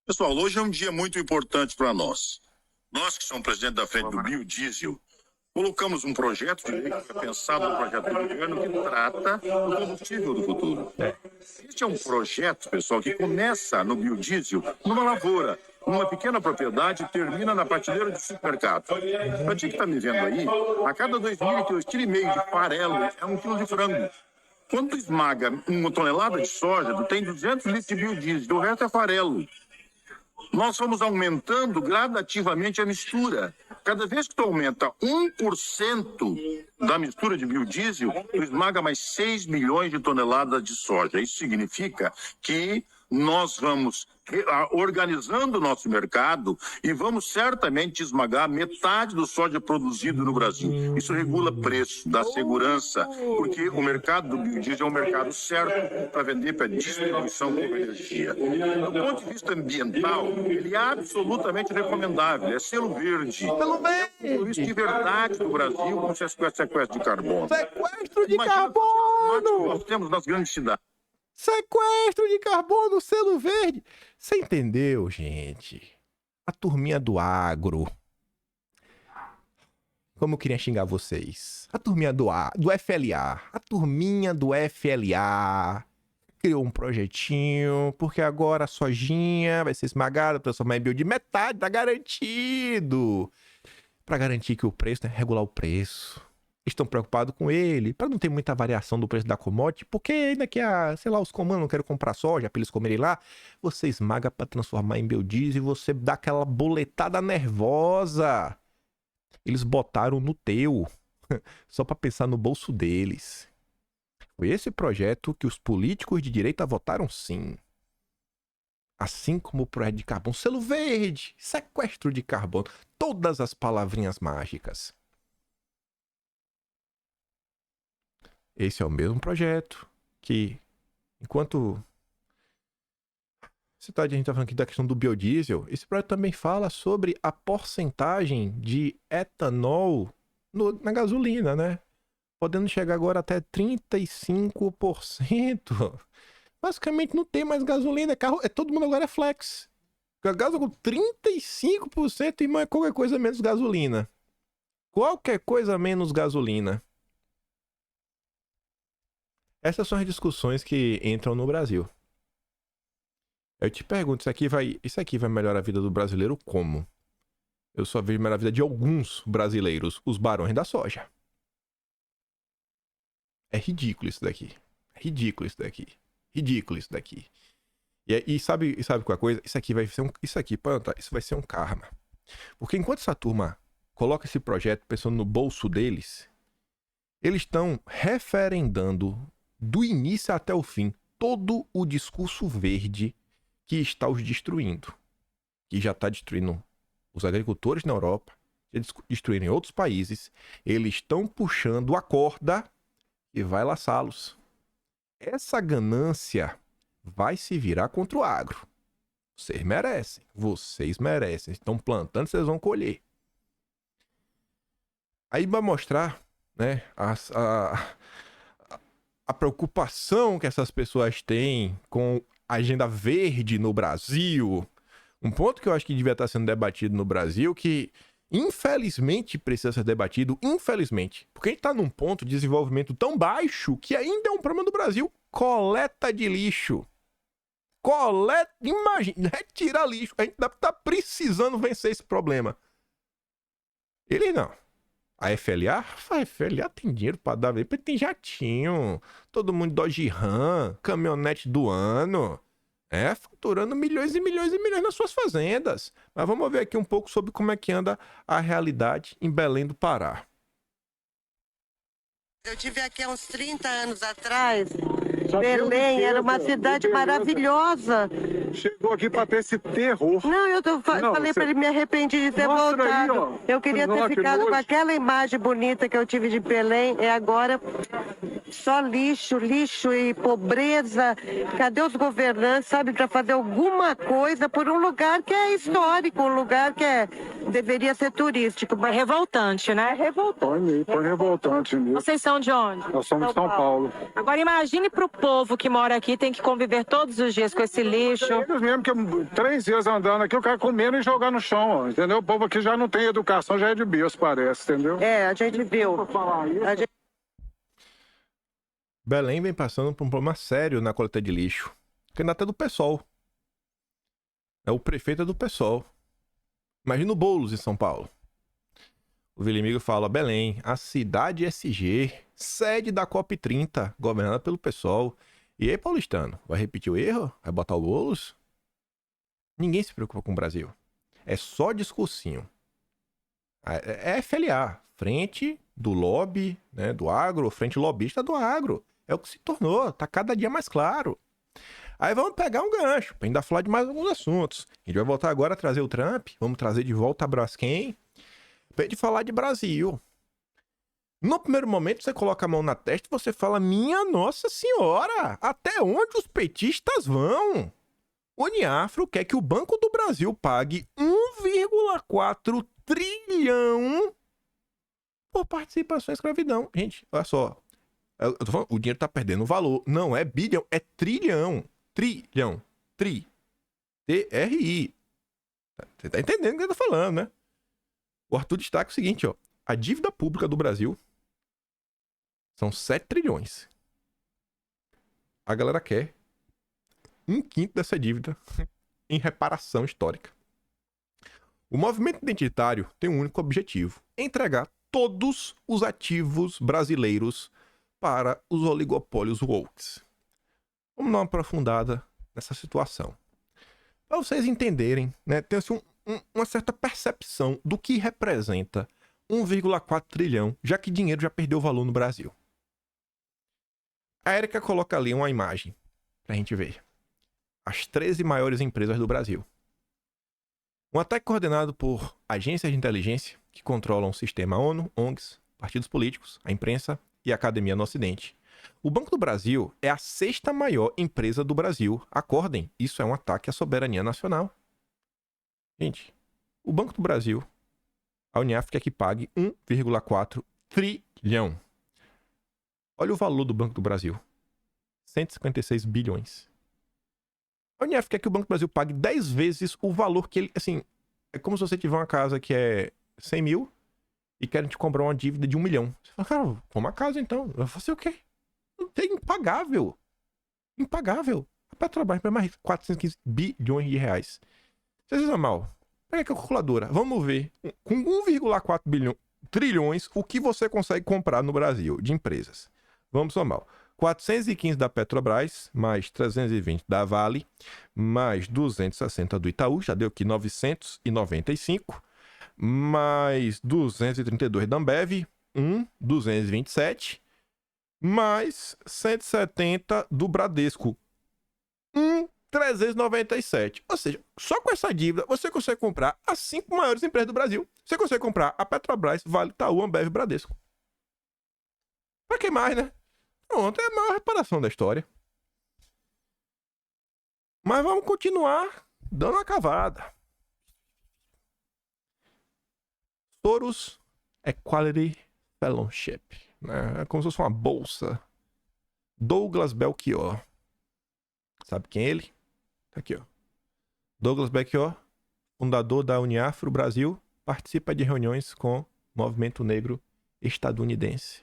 Pessoal, hoje é um dia muito importante para nós. Nós que somos presidente da Frente do Biodiesel, colocamos um projeto de lei que foi pensado no projeto do governo que trata do combustível do futuro. Este é um projeto, pessoal, que começa no biodiesel, numa lavoura, numa pequena propriedade e termina na prateleira de supermercado. Para ti que está me vendo aí, a cada 2,5 kg de farelo é 1 quilo de frango. Quando tu esmaga 1 tonelada de soja, tu tem 200 litros de biodiesel, o resto é farelo. Nós vamos aumentando gradativamente a mistura. Cada vez que tu aumenta 1% da mistura de biodiesel, tu esmaga mais 6 milhões de toneladas de soja. Isso significa que nós vamos organizando o nosso mercado e vamos certamente esmagar metade do soja produzido no Brasil. Isso regula preço, dá segurança, porque o mercado do biodiesel é um mercado certo para vender para distribuição como energia. Do ponto de vista ambiental, ele é absolutamente recomendável, é selo verde. Selo verde! Isso de verdade do Brasil com sequestro de carbono. Sequestro de Imagina carbono! nós temos nas grandes cidades. Sequestro de carbono, selo verde. Você entendeu, gente? A turminha do agro. Como eu queria xingar vocês. A turminha do FLA. A turminha do FLA criou um projetinho, porque agora a sojinha vai ser esmagada, transformar em biodiesel. Metade tá garantido. Para garantir que o preço, né? Regular o preço. Estão preocupados com ele, para não ter muita variação do preço da commodity, porque ainda que, sei lá, os comandos não querem comprar soja para eles comerem lá, você esmaga para transformar em biodiesel e você dá aquela boletada nervosa. Eles botaram no teu, só para pensar no bolso deles. Foi esse projeto que os políticos de direita votaram sim. Assim como o projeto de carbono, selo verde, sequestro de carbono, todas as palavrinhas mágicas. Esse é o mesmo projeto que, enquanto a gente está falando aqui da questão do biodiesel, esse projeto também fala sobre a porcentagem de etanol na gasolina, né? Podendo chegar agora até 35%. Basicamente não tem mais gasolina, todo mundo agora é flex. Gasolina com 35%, irmão, é qualquer coisa menos gasolina. Qualquer coisa menos gasolina. Essas são as discussões que entram no Brasil. Eu te pergunto, isso aqui vai melhorar a vida do brasileiro como? Eu só vejo melhorar a vida de alguns brasileiros, os barões da soja. É ridículo isso daqui. Ridículo isso daqui. Ridículo isso daqui. E sabe qual é a coisa? Isso vai ser um karma. Porque enquanto essa turma coloca esse projeto pensando no bolso deles, eles estão referendando do início até o fim todo o discurso verde que está os destruindo, que já está destruindo os agricultores na Europa, destruindo em outros países. Eles estão puxando a corda e vai laçá-los. Essa ganância vai se virar contra o agro. Vocês merecem. Vocês merecem. Estão plantando, vocês vão colher. Aí vai mostrar, né, a preocupação que essas pessoas têm com a agenda verde no Brasil. Um ponto que eu acho que devia estar sendo debatido no Brasil, que infelizmente precisa ser debatido, infelizmente. Porque a gente está num ponto de desenvolvimento tão baixo que ainda é um problema do Brasil. Coleta de lixo. Imagina, retirar lixo. A gente tá precisando vencer esse problema. Ele não. A FLA? A FLA tem dinheiro pra dar, tem jatinho. Todo mundo Dodge Ram, caminhonete do ano. Faturando milhões e milhões e milhões nas suas fazendas. Mas vamos ver aqui um pouco sobre como é que anda a realidade em Belém do Pará. Eu tive aqui há uns 30 anos atrás. Belém era uma cidade maravilhosa. Chegou aqui para ter esse terror. Não, falei para ele, me arrependi de ter voltado. Aí, eu queria ter ficado com aquela imagem bonita que eu tive de Belém. É agora só lixo, lixo e pobreza. Cadê os governantes, sabe, para fazer alguma coisa por um lugar que é histórico, um lugar que deveria ser turístico. É revoltante, né? É revoltante. Foi revoltante mesmo. Vocês são de onde? Nós somos de São Paulo. Agora imagine pro povo que mora aqui, tem que conviver todos os dias com esse lixo. Eles mesmo que 3 dias andando aqui, o cara comendo e jogar no chão, ó, entendeu? O povo aqui já não tem educação, já é de berço, parece, entendeu? A gente viu. Belém vem passando por um problema sério na coleta de lixo. Candidato é do PSOL. O prefeito é do PSOL. Imagina o Boulos em São Paulo. O Vilimigo fala: Belém, a cidade SG, sede da COP30, governada pelo PSOL. E aí, paulistano, vai repetir o erro? Vai botar o Boulos? Ninguém se preocupa com o Brasil. É só discursinho. É FLA, frente do lobby, né, do agro, frente lobista do agro. É o que se tornou, tá cada dia mais claro. Aí vamos pegar um gancho, pra ainda falar de mais alguns assuntos. A gente vai voltar agora a trazer o Trump, vamos trazer de volta a Braskem, pra gente falar de Brasil. No primeiro momento, você coloca a mão na testa e você fala: minha Nossa Senhora, até onde os petistas vão? O Uniafro quer que o Banco do Brasil pague 1,4 trilhão por participação em escravidão. Gente, olha só. Eu tô falando, o dinheiro tá perdendo valor. Não é bilhão, é trilhão. Trilhão. T-R-I. Você tá entendendo o que eu tô falando, né? O Arthur destaca o seguinte, ó. A dívida pública do Brasil são 7 trilhões. A galera quer 1/5 dessa dívida em reparação histórica. O movimento identitário tem um único objetivo: entregar todos os ativos brasileiros para os oligopólios wokes. Vamos dar uma aprofundada nessa situação. Para vocês entenderem, né, tem assim, uma certa percepção do que representa 1,4 trilhão, já que dinheiro já perdeu valor no Brasil. A Érica coloca ali uma imagem pra gente ver. As 13 maiores empresas do Brasil. Um ataque coordenado por agências de inteligência que controlam o sistema ONU, ONGs, partidos políticos, a imprensa e a academia no Ocidente. O Banco do Brasil é a 6ª maior empresa do Brasil. Acordem, isso é um ataque à soberania nacional. Gente, o Banco do Brasil, a Uniafro quer que pague 1,4 trilhão. Olha o valor do Banco do Brasil. 156 bilhões. A Uniafro quer que o Banco do Brasil pague 10 vezes o valor que ele... Assim, é como se você tiver uma casa que é 100 mil e querem te comprar uma dívida de 1 milhão. Você fala: cara, vou uma casa então. Eu faço o quê? É impagável. Impagável. A Petrobras vai mais 415 bilhões de reais. Vocês dizem mal. Pega aqui a calculadora. Vamos ver. Com 1,4 trilhões, o que você consegue comprar no Brasil de empresas. Vamos somar. 415 da Petrobras, mais 320 da Vale, mais 260 do Itaú, já deu aqui 995, mais 232 da Ambev, 227, mais 170 do Bradesco, 1 397. Ou seja, só com essa dívida você consegue comprar as 5 maiores empresas do Brasil. Você consegue comprar a Petrobras, Vale, Itaú, Ambev e Bradesco. Pra que mais, né? Pronto, é a maior reparação da história. Mas vamos continuar dando uma cavada. Soros Equality Fellowship, né? É como se fosse uma bolsa. Douglas Belchior. Sabe quem é ele? Tá aqui, ó. Douglas Belchior, fundador da Uniafro Brasil, participa de reuniões com o movimento negro estadunidense.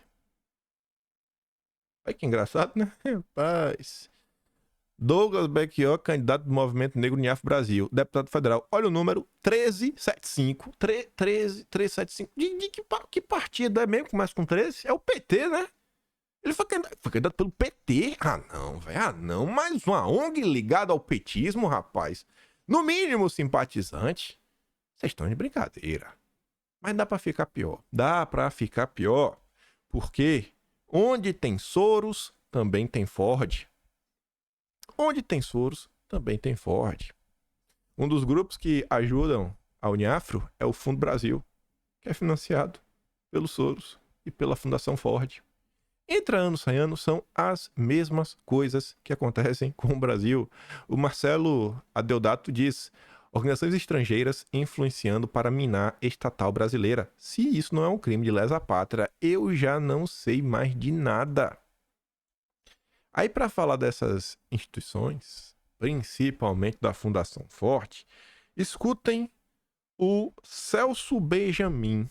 Olha que engraçado, né? Rapaz. Douglas Belchior, candidato do movimento negro Uniafro Brasil, deputado federal. Olha o número 1375. 1375. De que partido é mesmo? Começa com 13? É o PT, né? Ele foi candidato pelo PT? Ah, não, velho. Ah, não. Mais uma ONG ligada ao petismo, rapaz. No mínimo simpatizante. Vocês estão de brincadeira. Mas dá pra ficar pior. Dá pra ficar pior. Porque onde tem Soros, também tem Ford. Onde tem Soros, também tem Ford. Um dos grupos que ajudam a Uniafro é o Fundo Brasil, que é financiado pelo Soros e pela Fundação Ford. Entra ano, sai ano, são as mesmas coisas que acontecem com o Brasil. O Marcelo Adeodato diz: organizações estrangeiras influenciando para minar estatal brasileira. Se isso não é um crime de lesa pátria, eu já não sei mais de nada. Aí, para falar dessas instituições, principalmente da Fundação Ford, escutem o Celso Benjamin,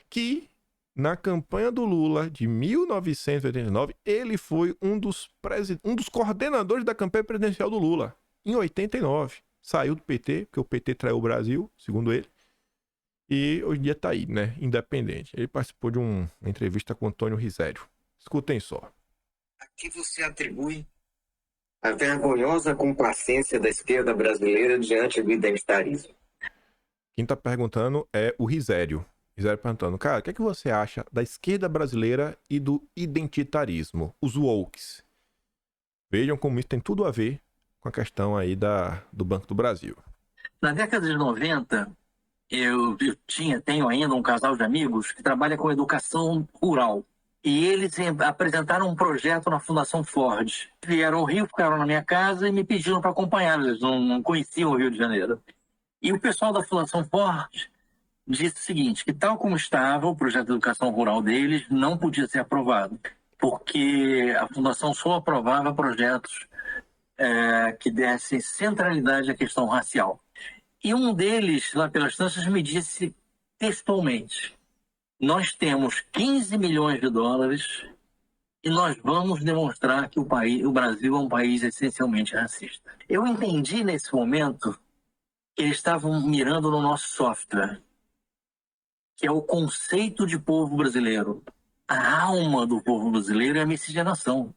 que na campanha do Lula de 1989, ele foi um dos coordenadores da campanha presidencial do Lula, em 89. Saiu do PT, porque o PT traiu o Brasil, segundo ele, e hoje em dia tá aí, né, independente. Ele participou de uma entrevista com o Antônio Risério. Escutem só. A que você atribui a vergonhosa complacência da esquerda brasileira diante do identitarismo? Quem tá perguntando é o Risério. Risério perguntando, cara, o que é que você acha da esquerda brasileira e do identitarismo, os wokes? Vejam como isso tem tudo a ver com a questão aí do Banco do Brasil. Na década de 90, eu tenho ainda um casal de amigos que trabalha com educação rural. E eles apresentaram um projeto na Fundação Ford. Vieram ao Rio, ficaram na minha casa e me pediram para acompanhá-los. Eles não conheciam o Rio de Janeiro. E o pessoal da Fundação Ford disse o seguinte, que tal como estava o projeto de educação rural deles, não podia ser aprovado, porque a Fundação só aprovava projetos que dessem centralidade à questão racial. E um deles, lá pelas tantas, me disse textualmente: nós temos 15 milhões de dólares e nós vamos demonstrar que o Brasil é um país essencialmente racista. Eu entendi nesse momento que eles estavam mirando no nosso software, que é o conceito de povo brasileiro. A alma do povo brasileiro é a miscigenação.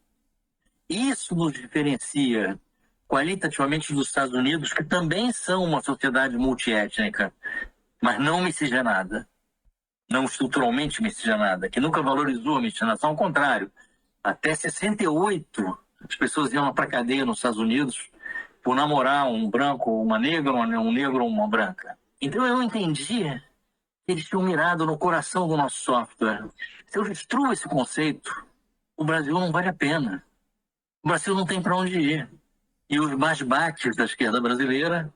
Isso nos diferencia qualitativamente dos Estados Unidos, que também são uma sociedade multiétnica, mas não miscigenada, não estruturalmente miscigenada, que nunca valorizou a miscigenação, ao contrário. Até 68, as pessoas iam para a cadeia nos Estados Unidos por namorar um branco ou uma negra, um negro ou uma branca. Então eu entendi que eles tinham mirado no coração do nosso software. Se eu destruo esse conceito, o Brasil não vale a pena. O Brasil não tem para onde ir. E os basbaques da esquerda brasileira,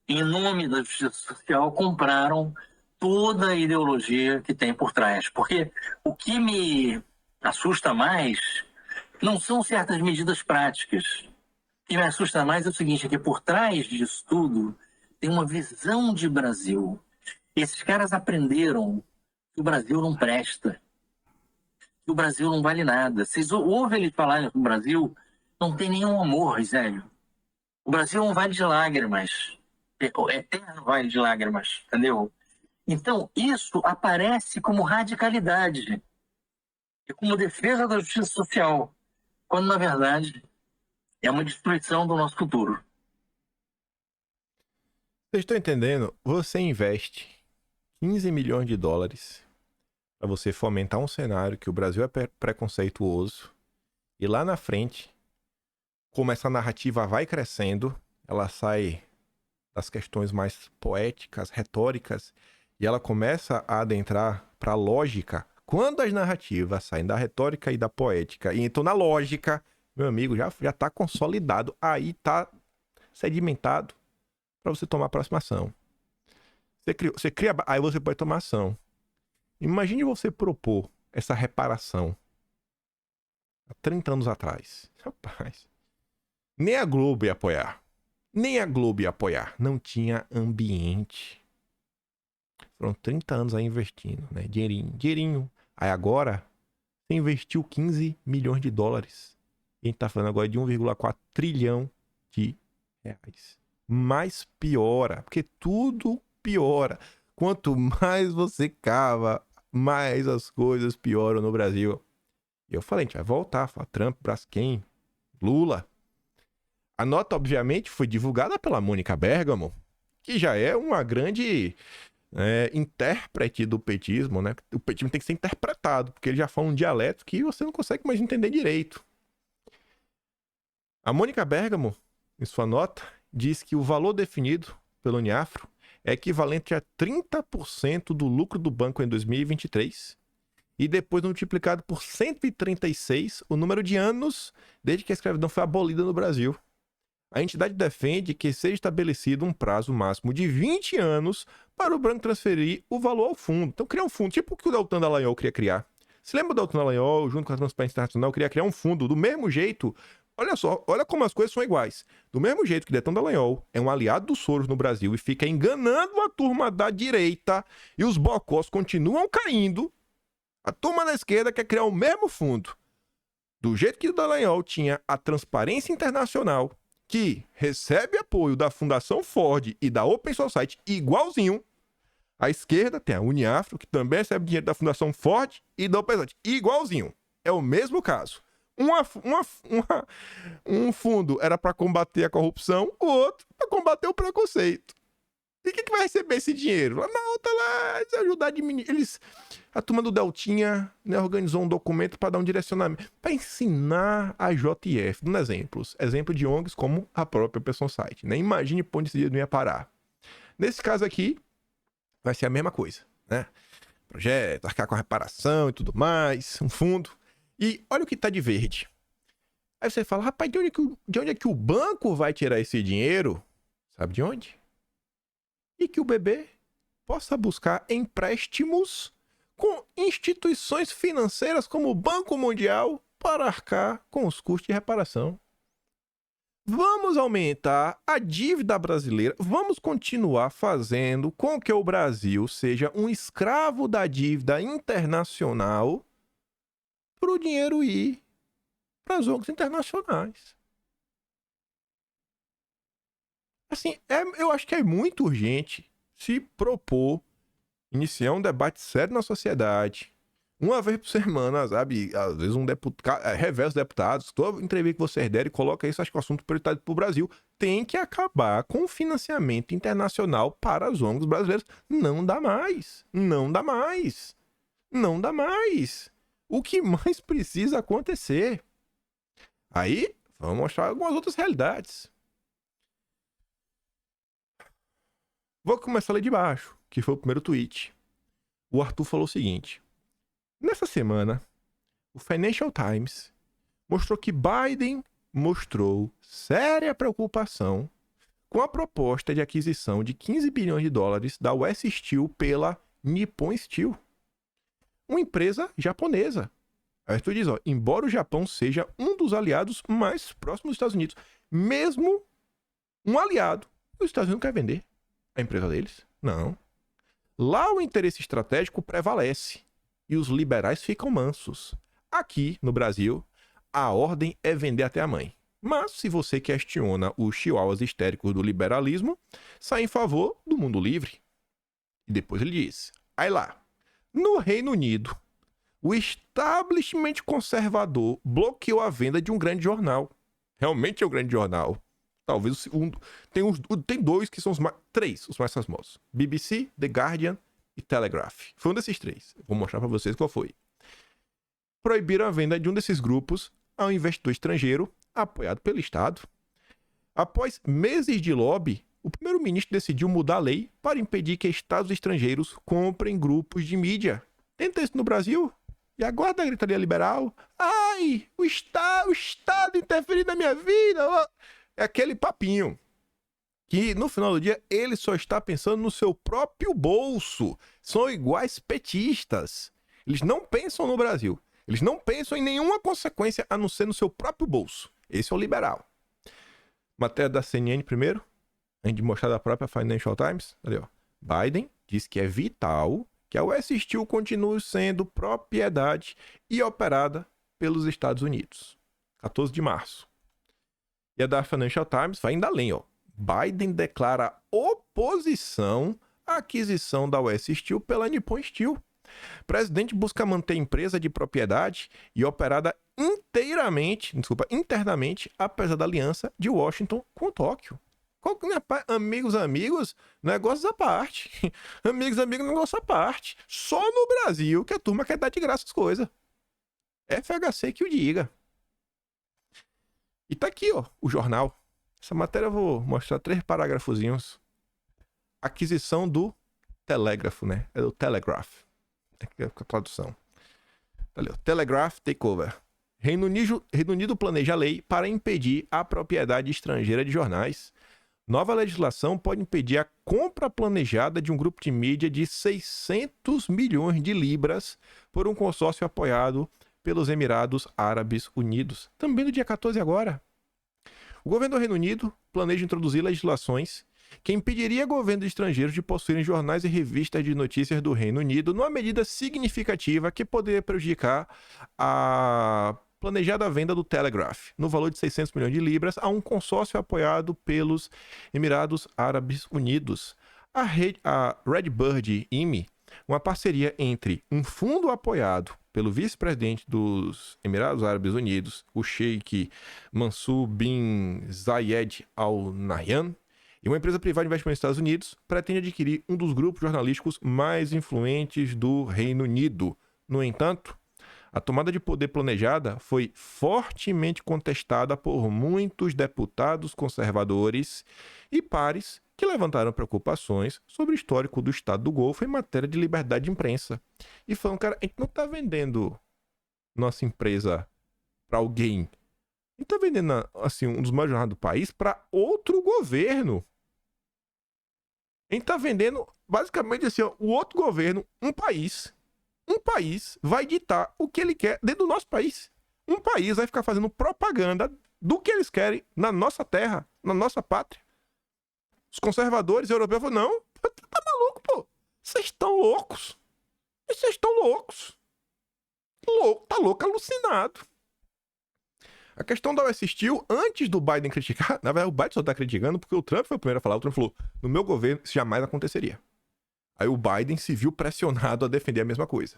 em nome da justiça social, compraram toda a ideologia que tem por trás. Porque o que me assusta mais não são certas medidas práticas. O que me assusta mais é o seguinte, é que por trás disso tudo tem uma visão de Brasil. Esses caras aprenderam que o Brasil não presta, que o Brasil não vale nada. Vocês ouvem eles falarem que o Brasil não tem nenhum amor, sério. O Brasil é um vale de lágrimas, eterno vale de lágrimas, entendeu? Então, isso aparece como radicalidade e como defesa da justiça social, quando, na verdade, é uma destruição do nosso futuro. Vocês estão entendendo? Você investe 15 milhões de dólares para você fomentar um cenário que o Brasil é preconceituoso e lá na frente como essa narrativa vai crescendo, ela sai das questões mais poéticas, retóricas, e ela começa a adentrar para a lógica. Quando as narrativas saem da retórica e da poética e entram na lógica, meu amigo, já está consolidado, aí está sedimentado para você tomar a próxima ação. Você cria, aí você pode tomar ação. Imagine você propor essa reparação há 30 anos atrás. Rapaz, nem a Globo ia apoiar. Nem a Globo ia apoiar. Não tinha ambiente. Foram 30 anos aí investindo, né? Dinheirinho. Aí agora, você investiu 15 milhões de dólares. E a gente tá falando agora de 1,4 trilhão de reais. Mas piora, porque tudo piora. Quanto mais você cava, mais as coisas pioram no Brasil. E eu falei, a gente vai voltar, falar Trump, Braskem, Lula. A nota, obviamente, foi divulgada pela Mônica Bergamo, que já é uma grande intérprete do petismo, né? O petismo tem que ser interpretado, porque ele já fala um dialeto que você não consegue mais entender direito. A Mônica Bergamo, em sua nota, diz que o valor definido pelo Uniafro é equivalente a 30% do lucro do banco em 2023 e depois multiplicado por 136 o número de anos desde que a escravidão foi abolida no Brasil. A entidade defende que seja estabelecido um prazo máximo de 20 anos para o banco transferir o valor ao fundo. Então, criar um fundo, tipo o que o Deltan Dallagnol queria criar. Se lembra do Deltan Dallagnol, junto com a Transparência Internacional, queria criar um fundo do mesmo jeito. Olha só, olha como as coisas são iguais. Do mesmo jeito que Deltan Dallagnol é um aliado do Soros no Brasil e fica enganando a turma da direita e os bocós continuam caindo, a turma da esquerda quer criar o mesmo fundo. Do jeito que o Dallagnol tinha a Transparência Internacional, que recebe apoio da Fundação Ford e da Open Society igualzinho, a esquerda tem a Uniafro, que também recebe dinheiro da Fundação Ford e da Open Society igualzinho. É o mesmo caso. Um fundo era para combater a corrupção, o outro para combater o preconceito. E quem que vai receber esse dinheiro? Lá na outra, lá, eles ajudar a diminuir. A turma do Deltinha, né, organizou um documento para dar um direcionamento, para ensinar a JF, dando exemplos. Exemplo de ONGs como a própria Open Society, né? Imagine por onde esse dinheiro não ia parar. Nesse caso aqui, vai ser a mesma coisa, né? Projeto, arcar com a reparação e tudo mais, um fundo. E olha o que tá de verde. Aí você fala, rapaz, de onde é que o banco vai tirar esse dinheiro? Sabe de onde? E que o BB possa buscar empréstimos com instituições financeiras como o Banco Mundial para arcar com os custos de reparação. Vamos aumentar a dívida brasileira, vamos continuar fazendo com que o Brasil seja um escravo da dívida internacional para o dinheiro ir para as ONGs internacionais. Assim, eu acho que é muito urgente se propor iniciar um debate sério na sociedade. Uma vez por semana, sabe? Às vezes um deputado, revela os deputados, toda entrevista que vocês derem, coloca isso, acho que é um assunto prioritário para o Brasil. Tem que acabar com o financiamento internacional para as ONGs brasileiras. Não dá mais. Não dá mais. Não dá mais. O que mais precisa acontecer? Aí, vamos mostrar algumas outras realidades. Vou começar ali de baixo, que foi o primeiro tweet. O Arthur falou o seguinte. Nessa semana, o Financial Times mostrou que Biden mostrou séria preocupação com a proposta de aquisição de 15 bilhões de dólares da US Steel pela Nippon Steel, uma empresa japonesa. Aí Arthur diz, embora o Japão seja um dos aliados mais próximos dos Estados Unidos, mesmo um aliado, os Estados Unidos não querem vender a empresa deles? Não. Lá o interesse estratégico prevalece e os liberais ficam mansos. Aqui, no Brasil, a ordem é vender até a mãe. Mas, se você questiona os chihuahuas histéricos do liberalismo, sai em favor do mundo livre. E depois ele diz, aí lá, no Reino Unido, o establishment conservador bloqueou a venda de um grande jornal. Realmente é um grande jornal. Talvez tem dois que são três os mais famosos. BBC, The Guardian e Telegraph. Foi um desses três. Vou mostrar para vocês qual foi. Proibiram a venda de um desses grupos a um investidor estrangeiro apoiado pelo Estado. Após meses de lobby, o primeiro-ministro decidiu mudar a lei para impedir que estados estrangeiros comprem grupos de mídia. Tenta isso no Brasil e aguarda a gritaria liberal. Ai, o Estado interferindo na minha vida. É aquele papinho que, no final do dia, ele só está pensando no seu próprio bolso. São iguais petistas. Eles não pensam no Brasil. Eles não pensam em nenhuma consequência a não ser no seu próprio bolso. Esse é o liberal. Matéria da CNN primeiro, antes de mostrar da própria Financial Times. Ali, ó. Biden diz que é vital que a US Steel continue sendo propriedade e operada pelos Estados Unidos. 14 de março. E a da Financial Times vai ainda além, ó. Biden declara oposição à aquisição da US Steel pela Nippon Steel. Presidente busca manter a empresa de propriedade e operada internamente, apesar da aliança de Washington com Tóquio. Amigos, negócios à parte. Amigos, negócio à parte. Só no Brasil que a turma quer dar de graça as coisas. FHC que o diga. E tá aqui, ó, o jornal. Essa matéria eu vou mostrar 3 parágrafozinhos. Aquisição do telégrafo, né? É do Telegraph. Tem que ver com a tradução. Tá ali, ó. Telegraph Takeover. Reino Unido planeja lei para impedir a propriedade estrangeira de jornais. Nova legislação pode impedir a compra planejada de um grupo de mídia de 600 milhões de libras por um consórcio apoiado pelos Emirados Árabes Unidos. Também no dia 14 agora. O governo do Reino Unido planeja introduzir legislações que impediria governos estrangeiros de possuírem jornais e revistas de notícias do Reino Unido numa medida significativa que poderia prejudicar a planejada venda do Telegraph, no valor de 600 milhões de libras, a um consórcio apoiado pelos Emirados Árabes Unidos. A Redbird IMI, uma parceria entre um fundo apoiado pelo vice-presidente dos Emirados Árabes Unidos, o Sheikh Mansour bin Zayed Al Nahyan, e uma empresa privada de investimento nos Estados Unidos, pretende adquirir um dos grupos jornalísticos mais influentes do Reino Unido. No entanto, a tomada de poder planejada foi fortemente contestada por muitos deputados conservadores e pares que levantaram preocupações sobre o histórico do Estado do Golfo em matéria de liberdade de imprensa. E falaram, cara, a gente não está vendendo nossa empresa para alguém. A gente está vendendo assim, um dos maiores jornais do país para outro governo. A gente está vendendo, basicamente, assim, ó, o outro governo, um país vai ditar o que ele quer dentro do nosso país. Um país vai ficar fazendo propaganda do que eles querem na nossa terra, na nossa pátria. Os conservadores europeus falam, não, tá maluco, pô. Vocês estão loucos. Vocês estão loucos. Tá louco, alucinado. A questão da US Steel, antes do Biden criticar, na verdade o Biden só tá criticando porque o Trump foi o primeiro a falar. O Trump falou, no meu governo isso jamais aconteceria. Aí o Biden se viu pressionado a defender a mesma coisa.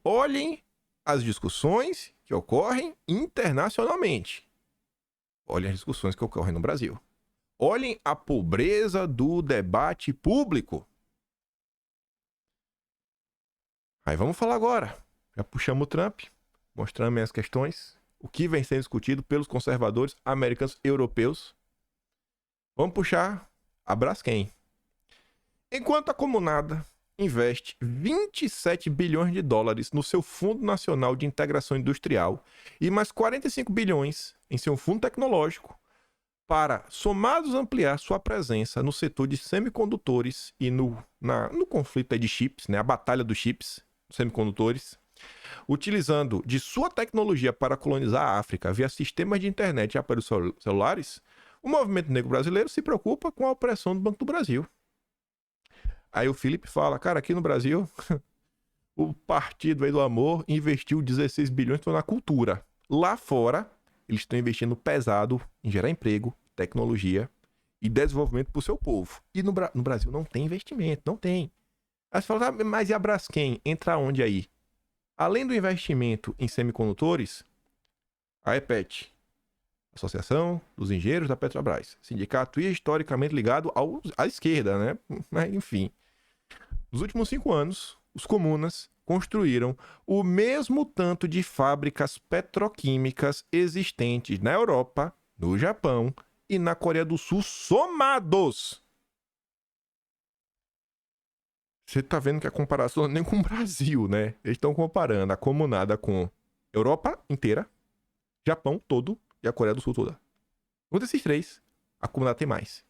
Olhem as discussões que ocorrem internacionalmente. Olhem as discussões que ocorrem no Brasil. Olhem a pobreza do debate público. Aí vamos falar agora. Já puxamos o Trump, mostramos as questões, o que vem sendo discutido pelos conservadores americanos e europeus. Vamos puxar a Braskem. Enquanto a Comunada investe 27 bilhões de dólares no seu Fundo Nacional de Integração Industrial e mais 45 bilhões em seu fundo tecnológico para, somados, ampliar sua presença no setor de semicondutores e no conflito de chips, né, a batalha dos chips, semicondutores, utilizando de sua tecnologia para colonizar a África via sistemas de internet e aparelhos celulares, o movimento negro brasileiro se preocupa com a opressão do Banco do Brasil. Aí o Felipe fala, cara, aqui no Brasil, o Partido aí do Amor investiu 16 bilhões na cultura. Lá fora, eles estão investindo pesado em gerar emprego, tecnologia e desenvolvimento para o seu povo. E no Brasil não tem investimento, não tem. Aí você fala, mas e a Braskem? Entra onde aí? Além do investimento em semicondutores, a EPET, Associação dos Engenheiros da Petrobras, sindicato historicamente ligado à esquerda, né? Mas, enfim. Nos últimos 5 anos, os comunas construíram o mesmo tanto de fábricas petroquímicas existentes na Europa, no Japão e na Coreia do Sul somados. Você tá vendo que a comparação não é nem com o Brasil, né? Eles estão comparando a comunada com Europa inteira, Japão todo e a Coreia do Sul toda. Um desses três, a comunidade tem mais.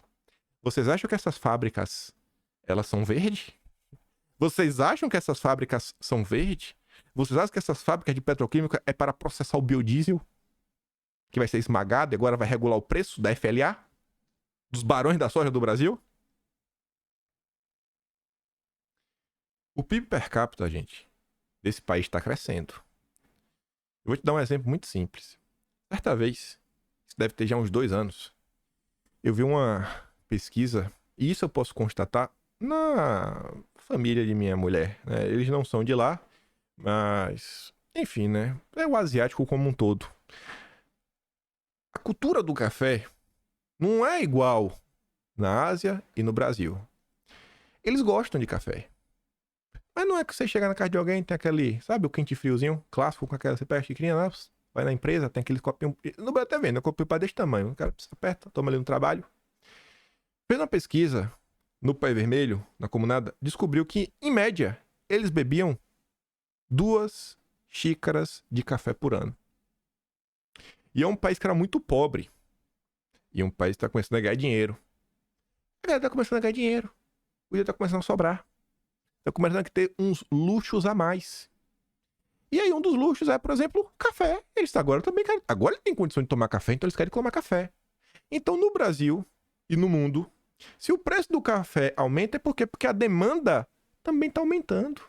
Vocês acham que essas fábricas, elas são verdes? Vocês acham que essas fábricas são verdes? Vocês acham que essas fábricas de petroquímica é para processar o biodiesel? Que vai ser esmagado e agora vai regular o preço da FLA? Dos barões da soja do Brasil? O PIB per capita, gente, desse país está crescendo. Eu vou te dar um exemplo muito simples. Certa vez, isso deve ter já uns 2 anos, eu vi uma pesquisa, e isso eu posso constatar na família de minha mulher, né? Eles não são de lá, mas, enfim, né? É o asiático como um todo. A cultura do café não é igual na Ásia e no Brasil. Eles gostam de café. Mas não é que você chega na casa de alguém, tem aquele, sabe, o quente friozinho clássico com aquela, você pega a xicrinha lá, vai na empresa, tem aquele copinho, no Brasil até vendo, é um copinho para desse tamanho, o cara aperta, toma ali no trabalho. Fez uma pesquisa no Pai Vermelho, na comunada, descobriu que, em média, eles bebiam 2 xícaras de café por ano. E é um país que era muito pobre. E é um país que está começando a ganhar dinheiro. A galera está começando a ganhar dinheiro. O dinheiro está começando a sobrar. Está começando a ter uns luxos a mais. E aí um dos luxos é, por exemplo, café. Eles agora também querem... Agora ele tem condição de tomar café, então eles querem tomar café. Então no Brasil e no mundo, se o preço do café aumenta é porque a demanda também está aumentando.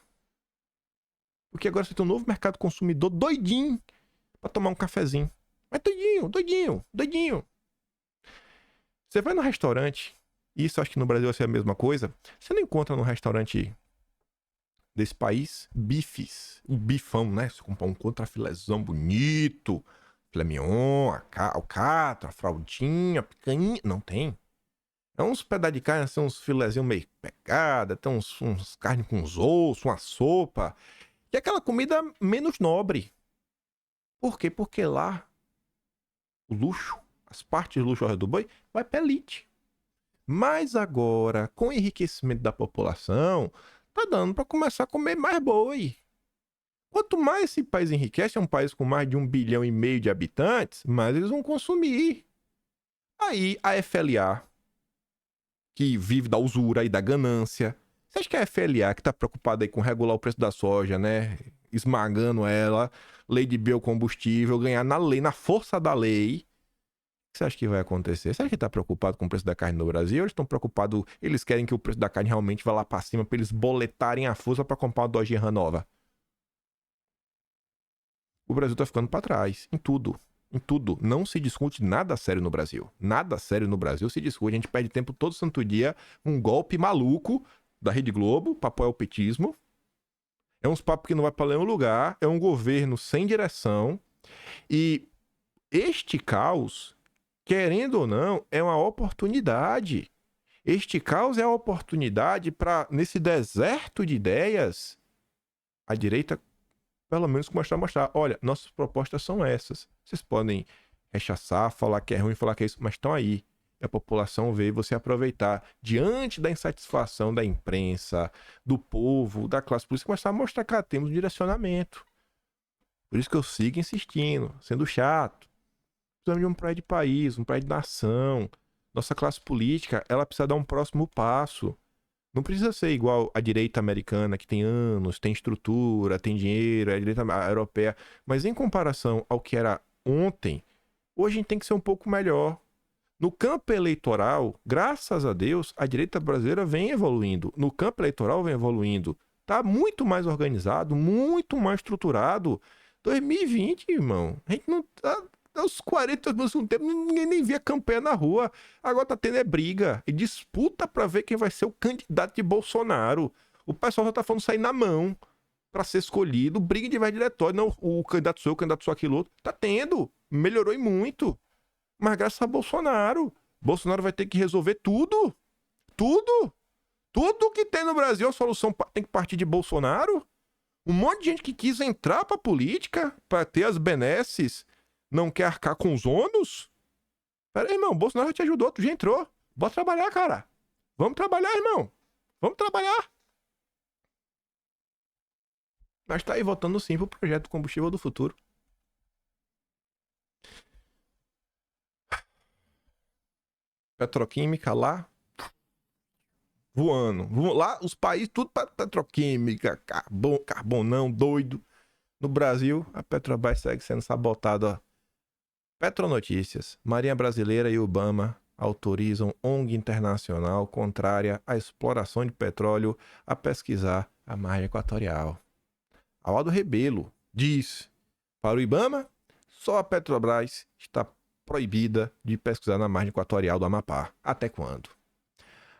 Porque agora você tem um novo mercado consumidor doidinho para tomar um cafezinho. Mas doidinho. Você vai no restaurante, e isso acho que no Brasil vai ser a mesma coisa, você não encontra no restaurante desse país bifes, um bifão, né? Você compra um contrafilézão bonito, filé mignon, alcatra, fraldinha, picanha, não tem. É uns pedaços de carne, são uns filézinhos meio pegada, tem uns carne com uns ossos, uma sopa, e aquela comida menos nobre. Por quê? Porque lá o luxo, as partes de luxo ao redor do boi, vai pra elite. Mas agora, com o enriquecimento da população, tá dando para começar a comer mais boi. Quanto mais esse país enriquece, é um país com mais de 1,5 bilhão de habitantes, mais eles vão consumir. Aí a FLA, que vive da usura e da ganância, você acha que a FLA, que tá preocupada aí com regular o preço da soja, né, esmagando ela, lei de biocombustível, ganhar na lei, na força da lei, o que você acha que vai acontecer? Você acha que tá preocupado com o preço da carne no Brasil? Ou eles estão preocupados, eles querem que o preço da carne realmente vá lá pra cima pra eles boletarem a força pra comprar uma Dodge Ram nova? O Brasil tá ficando pra trás, em tudo. Em tudo. Não se discute nada sério no Brasil. Nada sério no Brasil se discute. A gente perde tempo todo santo dia, um golpe maluco da Rede Globo pra apoiar o petismo. É uns papos que não vai pra nenhum lugar. É um governo sem direção. E este caos, querendo ou não, é uma oportunidade. Este caos é a oportunidade para, nesse deserto de ideias, a direita, pelo menos, mostrar, olha, nossas propostas são essas. Vocês podem rechaçar, falar que é ruim, falar que é isso, mas estão aí. E a população vê você aproveitar, diante da insatisfação da imprensa, do povo, da classe política, começar a mostrar que temos um direcionamento. Por isso que eu sigo insistindo, sendo chato. Precisamos de um projeto de país, um projeto de nação. Nossa classe política, ela precisa dar um próximo passo. Não precisa ser igual a direita americana, que tem anos, tem estrutura, tem dinheiro, é a direita europeia. Mas em comparação ao que era ontem, hoje a gente tem que ser um pouco melhor. No campo eleitoral, graças a Deus, a direita brasileira vem evoluindo. No campo eleitoral vem evoluindo. Tá muito mais organizado, muito mais estruturado. 2020, irmão, a gente não tá... Aos 40 anos do tempo, ninguém nem via campanha na rua. Agora tá tendo briga e disputa pra ver quem vai ser o candidato de Bolsonaro. O pessoal já tá falando sair na mão pra ser escolhido. Briga de vai diretório. Não, o candidato sou eu, o candidato sou aquilo outro. Tá tendo. Melhorou e muito. Mas graças a Bolsonaro. Bolsonaro vai ter que resolver tudo. Tudo. Tudo que tem no Brasil, a solução tem que partir de Bolsonaro. Um monte de gente que quis entrar pra política, pra ter as benesses, não quer arcar com os ônus. Pera aí, irmão, o Bolsonaro já te ajudou, tu já entrou. Bora trabalhar, cara. Vamos trabalhar, irmão. Vamos trabalhar. Mas tá aí votando sim pro projeto Combustível do Futuro. Petroquímica lá, voando. Lá, os países, tudo para petroquímica, carbonão, doido. No Brasil, a Petrobras segue sendo sabotada. Ó. Petronotícias. Marinha Brasileira e Obama autorizam ONG internacional contrária à exploração de petróleo a pesquisar a margem equatorial. Aldo Rebelo diz, para o Ibama, só a Petrobras está proibida de pesquisar na margem equatorial do Amapá. Até quando?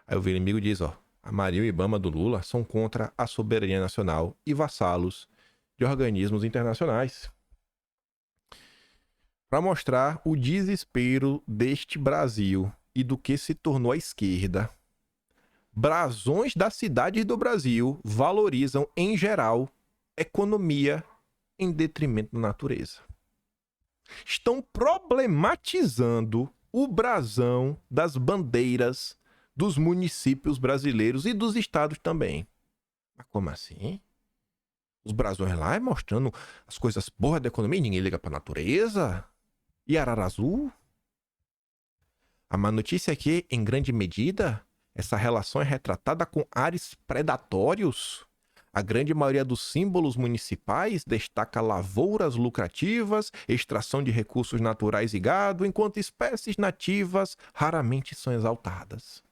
Aí o inimigo diz, ó, a Marinha e o Ibama do Lula são contra a soberania nacional e vassalos de organismos internacionais. Para mostrar o desespero deste Brasil e do que se tornou a esquerda, brasões das cidades do Brasil valorizam, em geral, economia em detrimento da natureza. Estão problematizando o brasão das bandeiras dos municípios brasileiros e dos estados também. Mas como assim? Os brasões lá é mostrando as coisas boas da economia e ninguém liga pra natureza? E Ararazu? A má notícia é que, em grande medida, essa relação é retratada com ares predatórios. A grande maioria dos símbolos municipais destaca lavouras lucrativas, extração de recursos naturais e gado, enquanto espécies nativas raramente são exaltadas.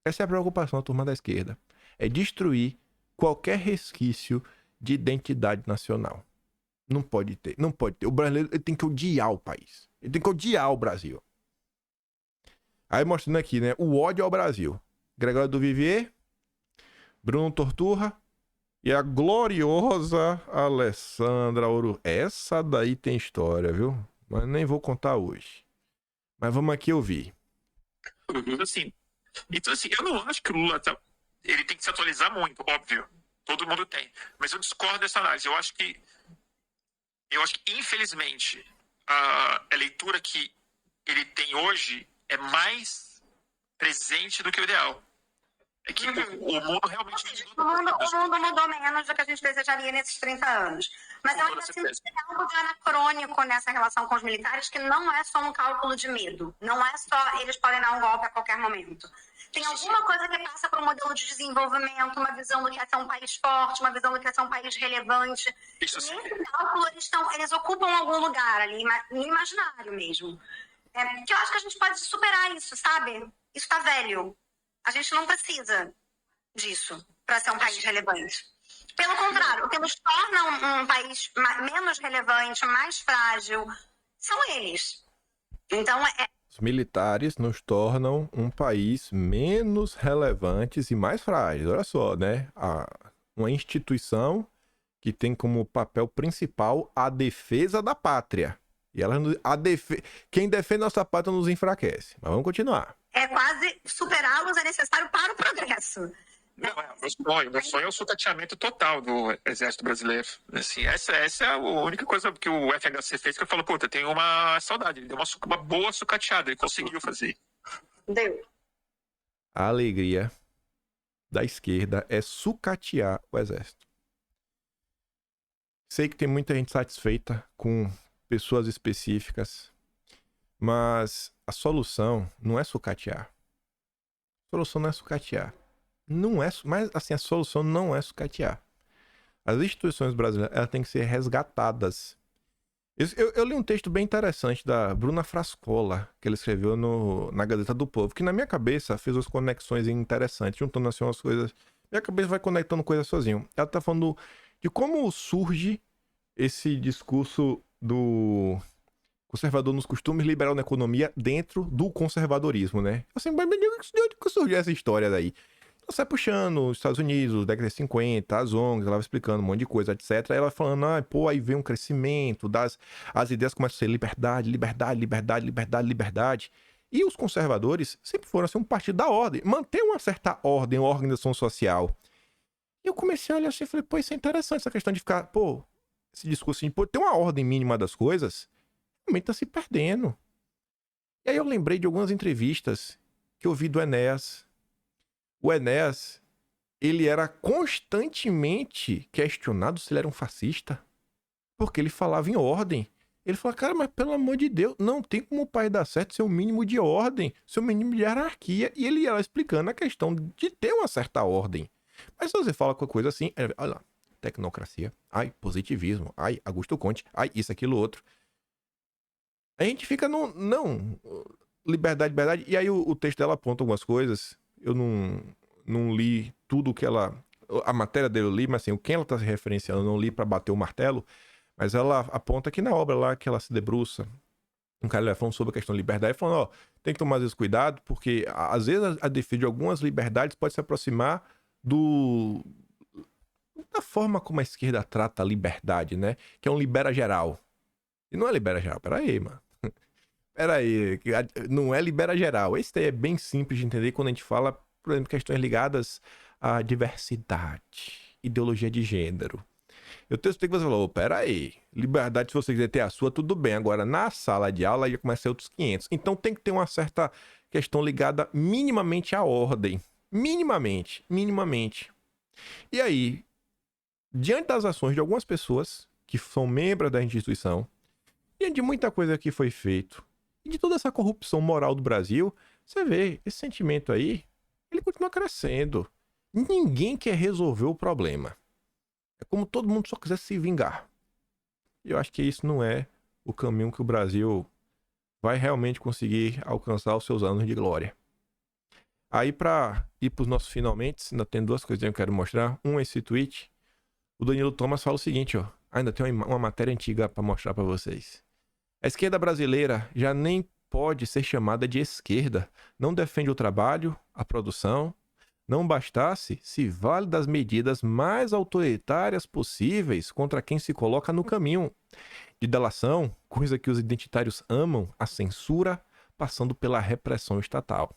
Essa é a preocupação da turma da esquerda. É destruir qualquer resquício de identidade nacional. Não pode ter, não pode ter. O brasileiro ele tem que odiar o país. Ele tem que odiar o Brasil. Aí mostrando aqui, né? O ódio ao Brasil. Gregório do Vivier, Bruno Torturra e a gloriosa Alessandra Ouro. Essa daí tem história, viu? Mas nem vou contar hoje. Mas vamos aqui ouvir. Então, assim, eu não acho que o Lula ele tem que se atualizar muito, óbvio. Todo mundo tem. Mas eu discordo dessa análise. Eu acho que, infelizmente, a leitura que ele tem hoje é mais presente do que o ideal. É que o mundo realmente... O mundo mudou menos do que a gente desejaria nesses 30 anos. Mas eu ainda sinto que tem algo de anacrônico nessa relação com os militares, que não é só um cálculo de medo. Não é só eles podem dar um golpe a qualquer momento. Tem alguma coisa que passa por um modelo de desenvolvimento, uma visão do que é ser um país forte, uma visão do que é ser um país relevante. E nesse cálculo, eles ocupam algum lugar ali, no imaginário mesmo. Que eu acho que a gente pode superar isso, sabe? Isso tá velho. A gente não precisa disso para ser um país relevante. Pelo contrário, o que nos torna um país menos relevante, mais frágil, são eles. Então, Os militares nos tornam um país menos relevantes e mais frágil. Olha só, né? Uma instituição que tem como papel principal a defesa da pátria. E quem defende nossa pátria nos enfraquece. Mas vamos continuar. Quase superá-los é necessário para o progresso. Meu sonho é o sucateamento total do Exército Brasileiro. Assim, essa é a única coisa que o FHC fez que eu falo, puta, tem uma saudade. Ele deu uma boa sucateada, ele conseguiu fazer. Deu. A alegria da esquerda é sucatear o Exército. Sei que tem muita gente satisfeita com pessoas específicas, mas a solução não é sucatear. A solução não é sucatear. Mas assim, a solução não é sucatear. As instituições brasileiras elas têm que ser resgatadas. Eu li um texto bem interessante da Bruna Frascola, que ela escreveu na Gazeta do Povo, que na minha cabeça fez umas conexões interessantes, juntando assim umas coisas. Minha cabeça vai conectando coisas sozinho. Ela tá falando de como surge esse discurso do conservador nos costumes, liberal na economia, dentro do conservadorismo, né? Assim, mas de onde que surgiu essa história daí? Então, sai puxando os Estados Unidos, década de 50, as ONGs, ela vai explicando um monte de coisa, etc. Aí ela falando, aí vem um crescimento, as ideias começam a ser liberdade, liberdade, liberdade, liberdade, liberdade. E os conservadores sempre foram assim, um partido da ordem, manter uma certa ordem, uma organização social. E eu comecei a olhar assim e falei, pô, isso é interessante, essa questão de ficar, pô, esse discurso assim, pô, tem uma ordem mínima das coisas, realmente tá se perdendo. E aí eu lembrei de algumas entrevistas que eu vi do Enéas. O Enéas, ele era constantemente questionado se ele era um fascista, porque ele falava em ordem. Ele falou, cara, mas pelo amor de Deus, não tem como o país dar certo ser um mínimo de ordem, ser um mínimo de hierarquia. E ele ia lá explicando a questão de ter uma certa ordem. Mas se você fala com coisa assim, olha lá, tecnocracia, ai, positivismo, ai, Augusto Conte, ai, isso, aquilo, outro. A gente fica não, liberdade. E aí o texto dela aponta algumas coisas. Eu não li tudo que ela... A matéria dele eu li, mas assim, o quem ela tá se referenciando eu não li pra bater o martelo. Mas ela aponta que na obra lá que ela se debruça, um cara falando sobre a questão de liberdade, falando, ó, tem que tomar às vezes cuidado, porque às vezes a defesa de algumas liberdades pode se aproximar da forma como a esquerda trata a liberdade, né? Que é um libera geral. E não é libera geral, peraí, mano. Peraí, não é libera geral. Esse daí é bem simples de entender quando a gente fala, por exemplo, questões ligadas à diversidade, ideologia de gênero. Eu tenho que você falou, peraí, liberdade, se você quiser ter a sua, tudo bem. Agora, na sala de aula, já começa a ser outros 500. Então, tem que ter uma certa questão ligada minimamente à ordem. Minimamente. E aí, diante das ações de algumas pessoas que são membros da instituição, diante de muita coisa que foi feito, e de toda essa corrupção moral do Brasil, você vê, esse sentimento aí, ele continua crescendo. Ninguém quer resolver o problema. É como todo mundo só quiser se vingar. E eu acho que isso não é o caminho que o Brasil vai realmente conseguir alcançar os seus anos de glória. Aí, pra ir pros nossos finalmente, ainda tem duas coisinhas que eu quero mostrar. Um é esse tweet. O Danilo Thomas fala o seguinte, ó. Ainda tem uma matéria antiga pra mostrar pra vocês. A esquerda brasileira já nem pode ser chamada de esquerda. Não defende o trabalho, a produção. Não bastasse, se vale das medidas mais autoritárias possíveis contra quem se coloca no caminho de delação, coisa que os identitários amam, a censura, passando pela repressão estatal.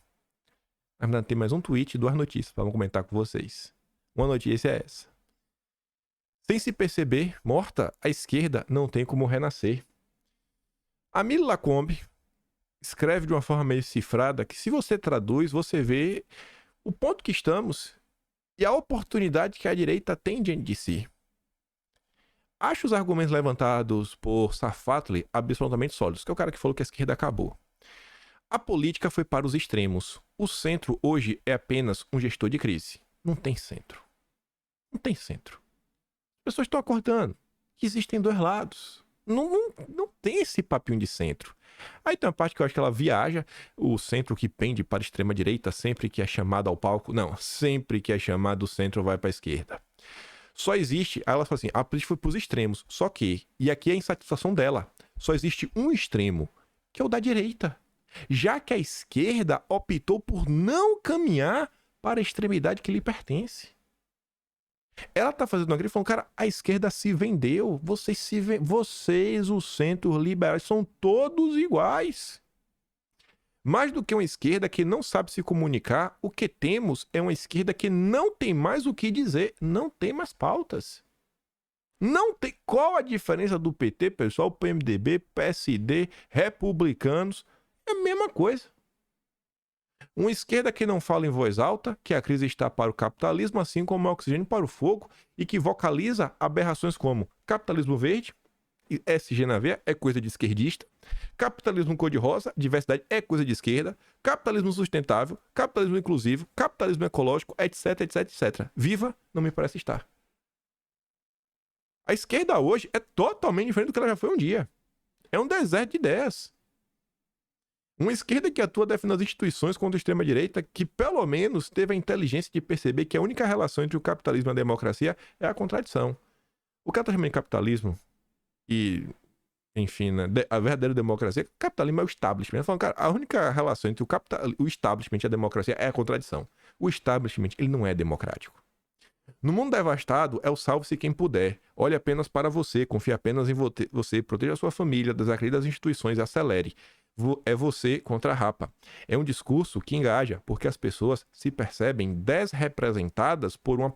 Ainda tem mais um tweet e duas notícias para comentar com vocês. Uma notícia é essa. Sem se perceber, morta, a esquerda não tem como renascer. A Mille Lacombe escreve de uma forma meio cifrada que se você traduz, você vê o ponto que estamos e a oportunidade que a direita tem diante de si. Acho os argumentos levantados por Safatli absolutamente sólidos, que é o cara que falou que a esquerda acabou. A política foi para os extremos. O centro hoje é apenas um gestor de crise. Não tem centro. Não tem centro. As pessoas estão acordando que existem dois lados. Não tem esse papinho de centro. Aí tem uma parte que eu acho que ela viaja, o centro que pende para a extrema-direita sempre que é chamado ao palco. Não, sempre que é chamado o centro vai para a esquerda. Só existe, aí ela fala assim, a política foi para os extremos, só que, e aqui é a insatisfação dela, só existe um extremo, que é o da direita. Já que a esquerda optou por não caminhar para a extremidade que lhe pertence. Ela tá fazendo uma grifo falando, cara, a esquerda se vendeu. Vocês, os centros liberais, são todos iguais. Mais do que uma esquerda que não sabe se comunicar, o que temos é uma esquerda que não tem mais o que dizer, não tem mais pautas. Não tem. Qual a diferença do PT, pessoal? PMDB, PSD, republicanos, é a mesma coisa. Uma esquerda que não fala em voz alta, que a crise está para o capitalismo, assim como o oxigênio para o fogo, e que vocaliza aberrações como capitalismo verde, SG na veia é coisa de esquerdista, capitalismo cor-de-rosa, diversidade é coisa de esquerda, capitalismo sustentável, capitalismo inclusivo, capitalismo ecológico, etc, etc, etc. Viva, não me parece estar. A esquerda hoje é totalmente diferente do que ela já foi um dia. É um deserto de ideias. Uma esquerda que atua defendendo as instituições contra a extrema-direita, que pelo menos teve a inteligência de perceber que a única relação entre o capitalismo e a democracia é a contradição. O que ela está chamando de capitalismo e, enfim, né, a verdadeira democracia, capitalismo é o establishment. Ela falando, cara, a única relação entre o establishment e a democracia é a contradição. O establishment, ele não é democrático. No mundo devastado, é o salve-se quem puder. Olhe apenas para você, confie apenas em você, proteja a sua família, desacredite das instituições e acelere. É você contra a rapa. É um discurso que engaja, porque as pessoas se percebem desrepresentadas por uma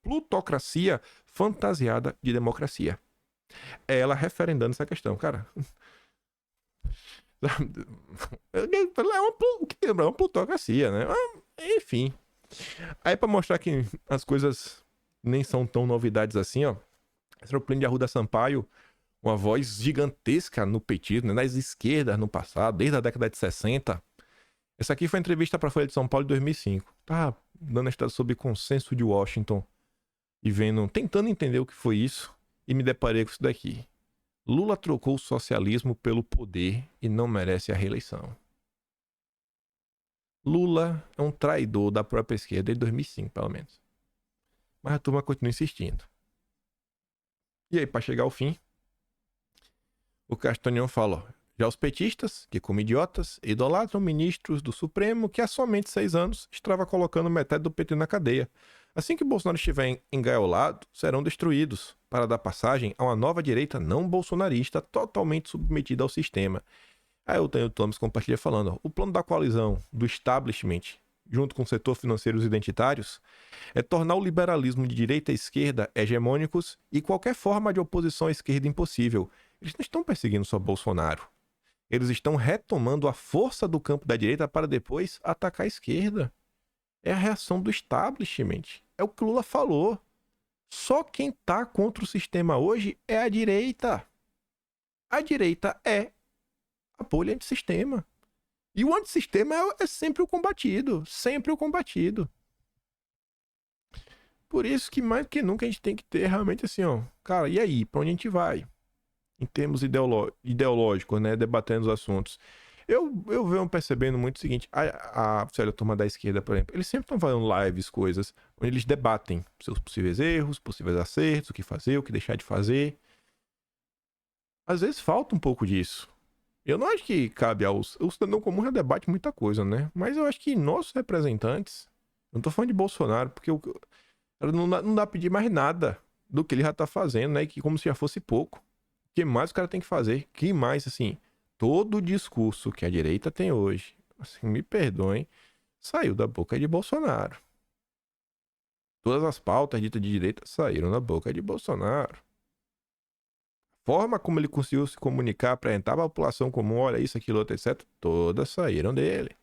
plutocracia fantasiada de democracia. É ela referendando essa questão, cara. É uma plutocracia, né? Enfim. Aí, pra mostrar que as coisas nem são tão novidades assim, ó. Esse era o Plínio de Arruda Sampaio, uma voz gigantesca no petismo, né? Nas esquerdas no passado, desde a década de 60. Essa aqui foi a entrevista para a Folha de São Paulo de 2005. Tá dando a história sobre consenso de Washington e tentando entender o que foi isso, e me deparei com isso daqui. Lula trocou o socialismo pelo poder e não merece a reeleição. Lula é um traidor da própria esquerda desde 2005, pelo menos. Mas a turma continua insistindo. E aí, para chegar ao fim, o Castanhão fala, ó, já os petistas, que como idiotas, idolatram ministros do Supremo que há somente 6 anos estava colocando metade do PT na cadeia. Assim que Bolsonaro estiver engaiolado, serão destruídos, para dar passagem a uma nova direita não bolsonarista totalmente submetida ao sistema. Aí o Tânio Thomas compartilha falando, ó, o plano da coalizão do establishment, junto com o setor financeiro e os identitários, é tornar o liberalismo de direita e esquerda hegemônicos e qualquer forma de oposição à esquerda impossível. Eles não estão perseguindo só Bolsonaro. Eles estão retomando a força do campo da direita para depois atacar a esquerda. É a reação do establishment. É o que o Lula falou. Só quem está contra o sistema hoje é a direita. A direita é a bolha antissistema. E o antissistema é sempre o combatido. Sempre o combatido. Por isso que mais do que nunca a gente tem que ter realmente assim, ó. Cara, e aí? Pra onde a gente vai? Em termos ideológicos, né? Debatendo os assuntos. Eu venho percebendo muito o seguinte. A turma da esquerda, por exemplo, eles sempre estão fazendo lives, coisas, onde eles debatem seus possíveis erros, possíveis acertos, o que fazer, o que deixar de fazer. Às vezes falta um pouco disso. Eu não acho que cabe aos... O cidadão comum já debate muita coisa, né? Mas eu acho que nossos representantes... Eu não tô falando de Bolsonaro, porque não dá pra pedir mais nada do que ele já tá fazendo, né? Que como se já fosse pouco. O que mais o cara tem que fazer? Que mais, assim... Todo o discurso que a direita tem hoje, assim, me perdoem, saiu da boca de Bolsonaro. Todas as pautas ditas de direita saíram da boca de Bolsonaro. A forma como ele conseguiu se comunicar, apresentar a população comum, olha isso, aquilo, outro, etc., todas saíram dele.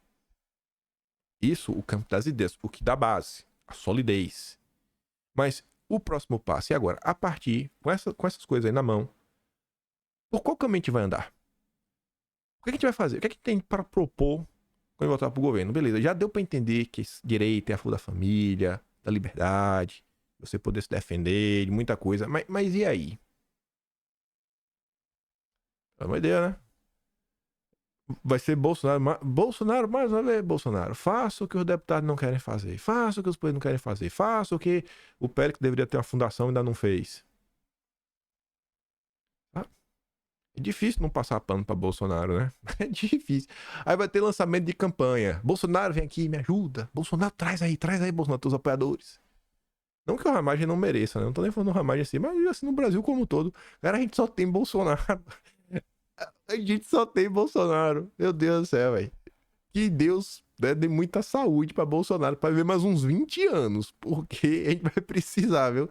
Isso, o campo das ideias, o que dá base, a solidez. Mas o próximo passo, e agora? A partir, com essas coisas aí na mão, por qual caminho a gente vai andar? O que a gente vai fazer? O que a gente tem para propor quando voltar pro governo? Beleza, já deu para entender que direito é a flor da família, da liberdade, você poder se defender de muita coisa, mas e aí? É uma ideia, né? Vai ser Bolsonaro, mais uma vez, Bolsonaro. Faça o que os deputados não querem fazer. Faça o que os políticos não querem fazer. Faça o que o Pérez, que deveria ter uma fundação, ainda não fez. É difícil não passar pano pra Bolsonaro, né? É difícil. Aí vai ter lançamento de campanha. Bolsonaro, vem aqui, me ajuda. Bolsonaro, traz aí, Bolsonaro, teus apoiadores. Não que o Ramagem não mereça, né? Não tô nem falando do Ramagem assim, mas assim, no Brasil como um todo. Cara, a gente só tem Bolsonaro. A gente só tem Bolsonaro. Meu Deus do céu, velho. Que Deus dê muita saúde pra Bolsonaro pra viver mais uns 20 anos. Porque a gente vai precisar, viu?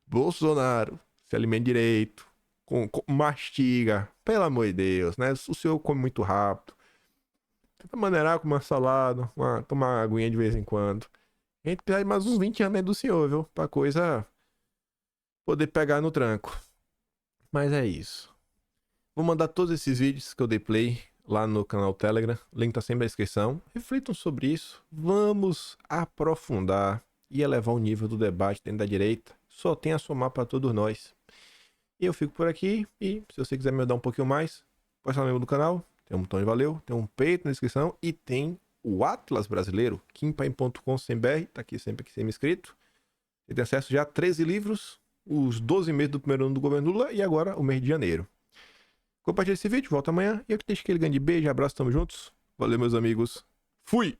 Bolsonaro, se alimente direito. Mastiga, pelo amor de Deus, né? O senhor come muito rápido. Tenta maneirar com uma salada, tomar uma aguinha de vez em quando. A gente precisa de mais uns 20 anos aí do senhor, viu? Pra coisa poder pegar no tranco. Mas é isso. Vou mandar todos esses vídeos que eu dei play lá no canal Telegram. O link tá sempre na descrição. Reflitam sobre isso. Vamos aprofundar e elevar o nível do debate dentro da direita. Só tem a somar pra todos nós. E eu fico por aqui, e se você quiser me ajudar um pouquinho mais, pode ser membro do canal, tem um botão de valeu, tem um peito na descrição, e tem o Atlas Brasileiro, kimpaim.com.br, tá aqui sempre que ser inscrito. Você tem acesso já a 13 livros, os 12 meses do primeiro ano do governo Lula, e agora o mês de janeiro. Compartilhe esse vídeo, volta amanhã, e eu te deixo aquele grande beijo, abraço, tamo juntos. Valeu, meus amigos. Fui!